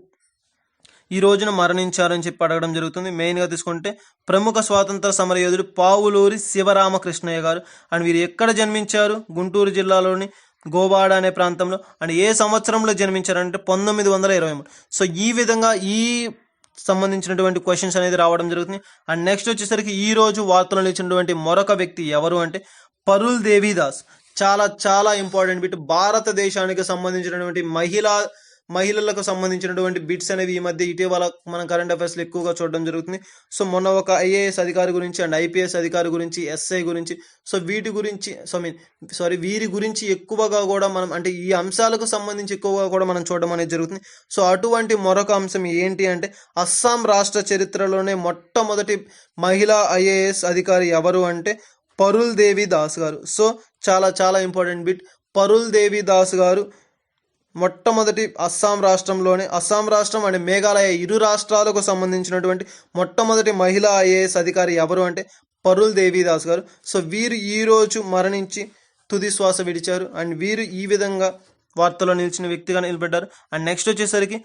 ఈ రోజున మరణించారని చెప్పి అడగడం జరుగుతుంది. మెయిన్గా తీసుకుంటే ప్రముఖ స్వాతంత్ర సమరయోధుడు పావులూరి శివరామకృష్ణయ్య గారు. అండ్ వీరు ఎక్కడ జన్మించారు, గుంటూరు జిల్లాలోని గోవాడ అనే ప్రాంతంలో. అండ్ ఏ సంవత్సరంలో జన్మించారంటే 1923. సో ఈ విధంగా ఈ సంబంధించినటువంటి క్వశ్చన్స్ అనేది రావడం జరుగుతుంది. అండ్ నెక్స్ట్ వచ్చేసరికి ఈ రోజు వార్తలు నిలిచినటువంటి మరొక వ్యక్తి ఎవరు అంటే పరుల్ దేవిదాస్. చాలా చాలా ఇంపార్టెంట్ బిట్. భారతదేశానికి సంబంధించినటువంటి మహిళలకు సంబంధించినటువంటి బిట్స్ అనేవి ఈ మధ్య ఇటీవల మనం కరెంట్ అఫైర్స్లో ఎక్కువగా చూడడం జరుగుతుంది. సో మొన్న ఒక ఐఏఎస్ అధికారి గురించి అండ్ ఐపీఎస్ అధికారి గురించి, ఎస్ఐ గురించి, సో వీరి గురించి ఎక్కువగా కూడా మనం అంటే ఈ అంశాలకు సంబంధించి ఎక్కువగా కూడా మనం చూడడం అనేది జరుగుతుంది. సో అటువంటి మరొక అంశం ఏంటి అంటే అస్సాం రాష్ట్ర చరిత్రలోనే మొట్టమొదటి మహిళా ఐఏఎస్ అధికారి ఎవరు అంటే పరుల్ దేవి దాస్ గారు. సో చాలా చాలా ఇంపార్టెంట్ బిట్. పరుల్ దేవి దాస్ గారు మొట్టమొదటి అస్సాం రాష్ట్రం అండ్ మేఘాలయ ఇరు రాష్ట్రాలకు సంబంధించినటువంటి మొట్టమొదటి మహిళా ఐఏఎస్ అధికారి ఎవరు అంటే పరుల్ దేవిదాస్ గారు. సో వీరు ఈరోజు మరణించి తుది శ్వాస విడిచారు. అండ్ వీరు ఈ విధంగా వార్తలో నిలిచిన వ్యక్తిగా నిలబడ్డారు. అండ్ నెక్స్ట్ వచ్చేసరికి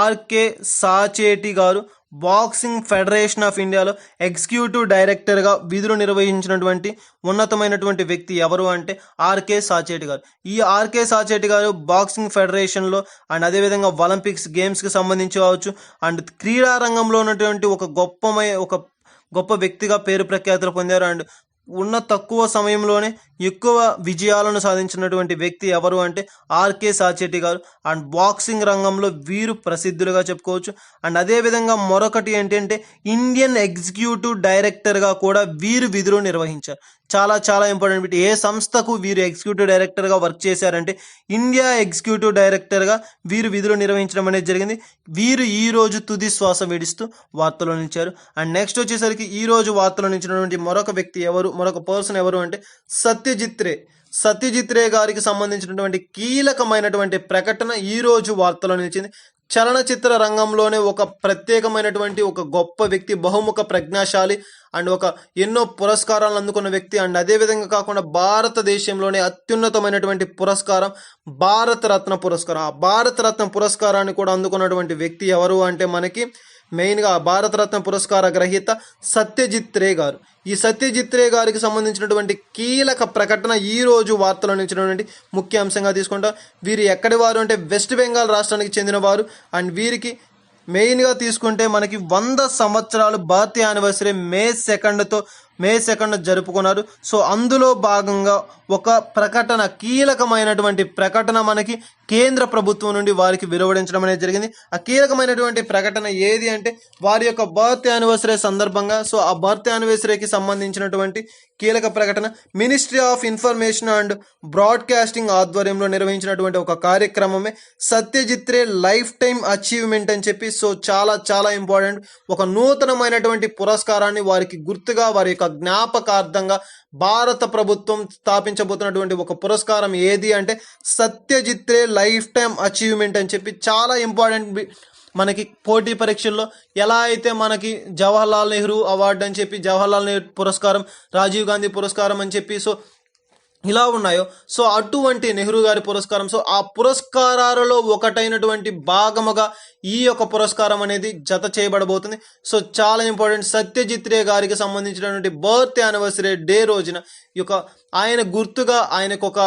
ఆర్కే సాచేటి గారు బాక్సింగ్ ఫెడరేషన్ ఆఫ్ ఇండియాలో ఎగ్జిక్యూటివ్ డైరెక్టర్గా విధులు నిర్వహించినటువంటి ఉన్నతమైనటువంటి వ్యక్తి ఎవరు అంటే ఆర్కే సాచేటి గారు. ఈ ఆర్కే సాచేటి గారు బాక్సింగ్ ఫెడరేషన్లో అండ్ అదేవిధంగా ఒలింపిక్స్ గేమ్స్కి సంబంధించి కావచ్చు అండ్ క్రీడా రంగంలో ఉన్నటువంటి ఒక గొప్ప వ్యక్తిగా పేరు ప్రఖ్యాతులు పొందారు. అండ్ ఉన్న తక్కువ సమయంలోనే ఎక్కువ విజయాలను సాధించినటువంటి వ్యక్తి ఎవరు అంటే ఆర్కే సాచేటి గారు. అండ్ బాక్సింగ్ రంగంలో వీరు ప్రసిద్ధులుగా చెప్పుకోవచ్చు. అండ్ అదేవిధంగా మరొకటి ఏంటంటే ఇండియన్ ఎగ్జిక్యూటివ్ డైరెక్టర్గా కూడా వీరు విధులు నిర్వహించారు. చాలా చాలా ఇంపార్టెంట్ బిట్. ఏ సంస్థకు వీరు ఎగ్జిక్యూటివ్ డైరెక్టర్గా వర్క్ చేశారంటే ఇండియా ఎగ్జిక్యూటివ్ డైరెక్టర్గా వీరు విధులు నిర్వహించడం అనేది జరిగింది. వీరు ఈ రోజు తుది శ్వాస విడుస్తూ వార్తలో నిలిచారు. అండ్ నెక్స్ట్ వచ్చేసరికి ఈ రోజు వార్తలో నిలిచినటువంటి మరొక పర్సన్ ఎవరు అంటే సత్యజిత్ రే గారికి సంబంధించినటువంటి కీలకమైనటువంటి ప్రకటన ఈ రోజు వార్తలో నిలిచింది. చలనచిత్ర రంగంలోనే ఒక ప్రత్యేకమైనటువంటి ఒక గొప్ప వ్యక్తి, బహుముఖ ప్రజ్ఞాశాలి అండ్ ఒక ఎన్నో పురస్కారాలను అందుకున్న వ్యక్తి. అండ్ అదేవిధంగా కాకుండా భారతదేశంలోనే అత్యున్నతమైనటువంటి పురస్కారం భారతరత్న పురస్కారం. ఆ భారతరత్న పురస్కారాన్ని కూడా అందుకున్నటువంటి వ్యక్తి ఎవరు అంటే మనకి మెయిన్గా భారతరత్న పురస్కార గ్రహీత సత్యజిత్ రే గారు. ఈ సత్యజిత్ రే గారికి సంబంధించినటువంటి కీలక ప్రకటన ఈ రోజు వార్తలో నిలిచినటువంటి ముఖ్య అంశంగా తీసుకుంటాం. వీరు ఎక్కడి వారు అంటే వెస్ట్ బెంగాల్ రాష్ట్రానికి చెందిన వారు. అండ్ వీరికి మెయిన్గా తీసుకుంటే మనకి 100 సంవత్సరాలు బర్త్ యానివర్సరీ మే 2 జరుపుకున్నారు. సో అందులో భాగంగా ఒక ప్రకటన, కీలకమైనటువంటి ప్రకటన మనకి కేంద్ర ప్రభుత్వం నుండి వారికి వెలువడించడం అనేది జరిగింది. ఆ కీలకమైనటువంటి ప్రకటన ఏది అంటే వారి యొక్క బర్త్ యానివర్సరీ సందర్భంగా, సో ఆ బర్త్ యానివర్సరీకి సంబంధించినటువంటి కీలక ప్రకటన ministry of information and broadcasting ఆధ్వర్యంలో నిర్వహించినటువంటి ఒక కార్యక్రమమే Satyajit Ray life time achievement అని చెప్పి. సో చాలా చాలా ఇంపార్టెంట్. ఒక నూతనమైనటువంటి పురస్కారాన్ని వారికి గుర్తుగా, వారి యొక్క జ్ఞాపకార్థంగా భారత ప్రభుత్వం స్థాపించబోతున్నటువంటి ఒక పురస్కారం ఏది అంటే Satyajit Ray life time achievement అని చెప్పి. చాలా ఇంపార్టెంట్. మనకి పోటీ పరీక్షల్లో ఎలా అయితే మనకి జవహర్లాల్ నెహ్రూ అవార్డు అని చెప్పి, జవహర్లాల్ నెహ్రూ పురస్కారం, రాజీవ్ గాంధీ పురస్కారం అని చెప్పి సో ఇలా ఉన్నాయో, సో అటువంటి నెహ్రూ గారి పురస్కారం, సో ఆ పురస్కారాలలో ఒకటైనటువంటి భాగముగా ఈ యొక్క పురస్కారం అనేది జత చేయబడబోతుంది. సో చాలా ఇంపార్టెంట్. సత్యజిత్ రే గారికి సంబంధించినటువంటి బర్త్ యానివర్సరీ డే రోజున ఈ యొక్క ఆయన గుర్తుగా, ఆయనకు ఒక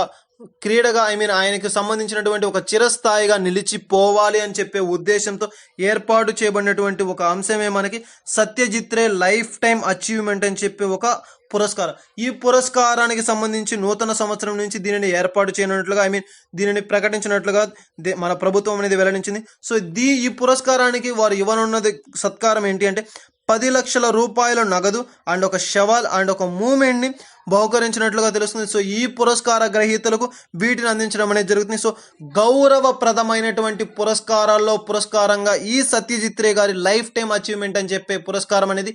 క్రీడగా ఆయనకు సంబంధించినటువంటి ఒక చిరస్థాయిగా నిలిచిపోవాలి అని చెప్పే ఉద్దేశంతో ఏర్పాటు చేయబడినటువంటి ఒక అంశమే మనకి Satyajit Ray life time achievement అని చెప్పి ఒక పురస్కారం. ఈ పురస్కారానికి సంబంధించి నూతన సంవత్సరం నుంచి దీనిని ఏర్పాటు చేయనున్నట్లుగా దీనిని ప్రకటించినట్లుగా మన ప్రభుత్వం అనేది వెల్లడించింది. సో ఈ పురస్కారానికి వారు ఇవ్వనున్నది సత్కారం ఏంటి అంటే 10 లక్షల రూపాయల నగదు అండ్ ఒక షవల్ అండ్ ఒక మూమెంట్ని బహుకరించినట్లుగా తెలుస్తుంది. సో ఈ పురస్కార గ్రహీతలకు వీటిని అందించడం అనేది జరుగుతుంది. సో గౌరవప్రదమైనటువంటి పురస్కారంగా ఈ సత్యజిత్ రే గారి లైఫ్ టైం అచీవ్మెంట్ అని చెప్పే పురస్కారం అనేది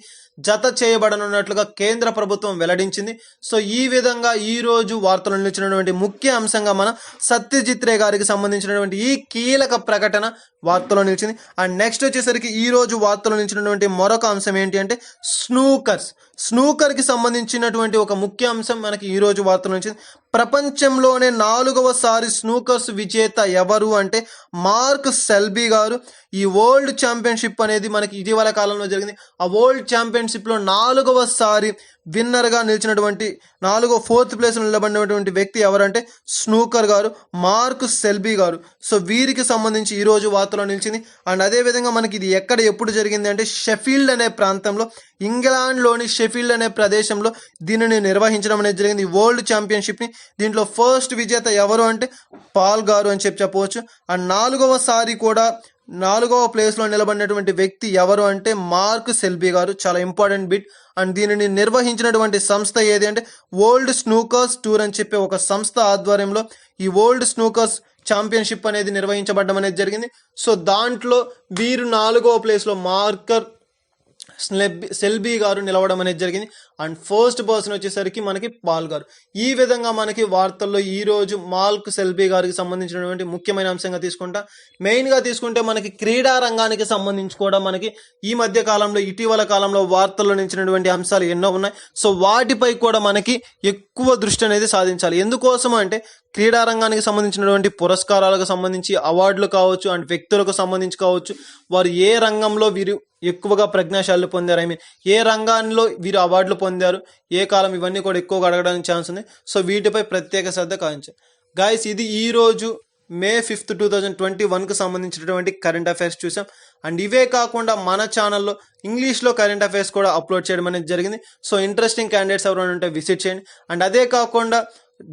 జత చేయబడనున్నట్లుగా కేంద్ర ప్రభుత్వం వెల్లడించింది. సో ఈ విధంగా ఈ రోజు వార్తలు నిలిచినటువంటి ముఖ్య అంశంగా మన సత్యజిత్ రే గారికి సంబంధించినటువంటి ఈ కీలక ప్రకటన వార్తలో నిలిచింది. అండ్ నెక్స్ట్ వచ్చేసరికి ఈ రోజు వార్తలో నిలిచినటువంటి మరొక అంశం ఏంటి అంటే స్నూకర్కి సంబంధించినటువంటి ఒక ముఖ్య అంశం మనకి ఈ రోజు వార్తలో నిలిచింది. ప్రపంచంలోనే 4వసారి స్నూకర్స్ విజేత ఎవరు అంటే మార్క్ సెల్బీ గారు. ఈ వరల్డ్ ఛాంపియన్షిప్ అనేది మనకి ఇటీవల కాలంలో జరిగింది. ఆ వరల్డ్ ఛాంపియన్షిప్లో 4వసారి విన్నర్గా నిలిచినటువంటి 4th ప్లేస్లో నిలబడినటువంటి వ్యక్తి ఎవరంటే స్నూకర్ గారు, మార్క్ సెల్బీ గారు. సో వీరికి సంబంధించి ఈరోజు వార్తలో నిలిచింది. అండ్ అదేవిధంగా మనకి ఇది ఎప్పుడు జరిగింది అంటే షెఫీల్డ్ అనే ప్రాంతంలో, ఇంగ్లాండ్లోని షెఫీల్డ్ అనే ప్రదేశంలో దీనిని నిర్వహించడం అనేది జరిగింది, ఈ వరల్డ్ ఛాంపియన్షిప్ని. దీంట్లో ఫస్ట్ విజేత ఎవరు అంటే పాల్ గారు అని చెప్పవచ్చు. అండ్ 4వసారి కూడా 4వ ప్లేస్లో నిలబడినటువంటి వ్యక్తి ఎవరు అంటే మార్క్ సెల్బీ గారు. చాలా ఇంపార్టెంట్ బిట్. అండ్ దీనిని నిర్వహించినటువంటి సంస్థ ఏది అంటే వరల్డ్ స్నూకర్స్ టూర్ అని చెప్పే ఒక సంస్థ ఆధ్వర్యంలో ఈ వరల్డ్ స్నూకర్స్ ఛాంపియన్షిప్ అనేది నిర్వహించబడడం అనేది జరిగింది. సో దాంట్లో వీరు 4వ ప్లేస్లో మార్కర్ సెల్బీ గారు నిలవడం అనేది జరిగింది. అండ్ ఫస్ట్ పర్సన్ వచ్చేసరికి మనకి పాల్ గారు. ఈ విధంగా మనకి వార్తల్లో ఈరోజు మార్క్ సెల్బీ గారికి సంబంధించినటువంటి ముఖ్యమైన అంశంగా మెయిన్గా తీసుకుంటే మనకి క్రీడా రంగానికి సంబంధించి కూడా మనకి ఈ మధ్య కాలంలో ఇటీవల కాలంలో వార్తల్లో నిలిచినటువంటి అంశాలు ఎన్నో ఉన్నాయి. సో వాటిపై కూడా మనకి ఎక్కువ దృష్టి అనేది సాధించాలి. ఎందుకోసం అంటే క్రీడా రంగానికి సంబంధించినటువంటి పురస్కారాలకు సంబంధించి అవార్డులు కావచ్చు అండ్ వ్యక్తులకు సంబంధించి కావచ్చు, వారు ఏ రంగంలో వీరు ఎక్కువగా ప్రజ్ఞాశాలు పొందారు, ఏ రంగాల్లో వీరు అవార్డులు పొందారు, ఏ కాలం, ఇవన్నీ కూడా ఎక్కువగా అడగడానికి ఛాన్స్ ఉంది. సో వీటిపై ప్రత్యేక శ్రద్ధ కావించాలి. గాయస్, ఇది ఈరోజు May 5th, 2021కు సంబంధించినటువంటి కరెంట్ అఫైర్స్ చూసాం. అండ్ ఇవే కాకుండా మన ఛానల్లో ఇంగ్లీష్లో కరెంట్ అఫైర్స్ కూడా అప్లోడ్ చేయడం అనేది జరిగింది. సో ఇంట్రెస్టింగ్ క్యాండిడేట్స్ ఎవరైనా ఉంటే విజిట్ చేయండి. అండ్ అదే కాకుండా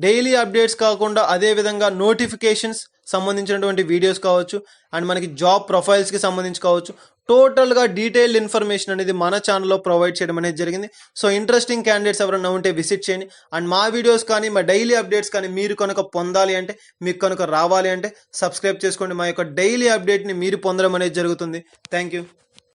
డైలీ అప్డేట్స్ కాకుండా అదేవిధంగా నోటిఫికేషన్స్ సంబంధించినటువంటి వీడియోస్ కావచ్చు అండ్ మనకి జాబ్ ప్రొఫైల్స్కి సంబంధించి కావచ్చు, టోటల్గా డీటెయిల్డ్ ఇన్ఫర్మేషన్ అనేది మన ఛానల్లో ప్రొవైడ్ చేయడం అనేది జరిగింది. సో ఇంట్రెస్టింగ్ క్యాండిడేట్స్ ఎవరైనా ఉంటే విజిట్ చేయండి. అండ్ మా వీడియోస్ కానీ మా డైలీ అప్డేట్స్ కానీ మీరు కనుక పొందాలి అంటే, మీకు కనుక రావాలి అంటే సబ్స్క్రైబ్ చేసుకోండి. మా యొక్క డైలీ అప్డేట్ని మీరు పొందడం అనేది జరుగుతుంది. Thank you.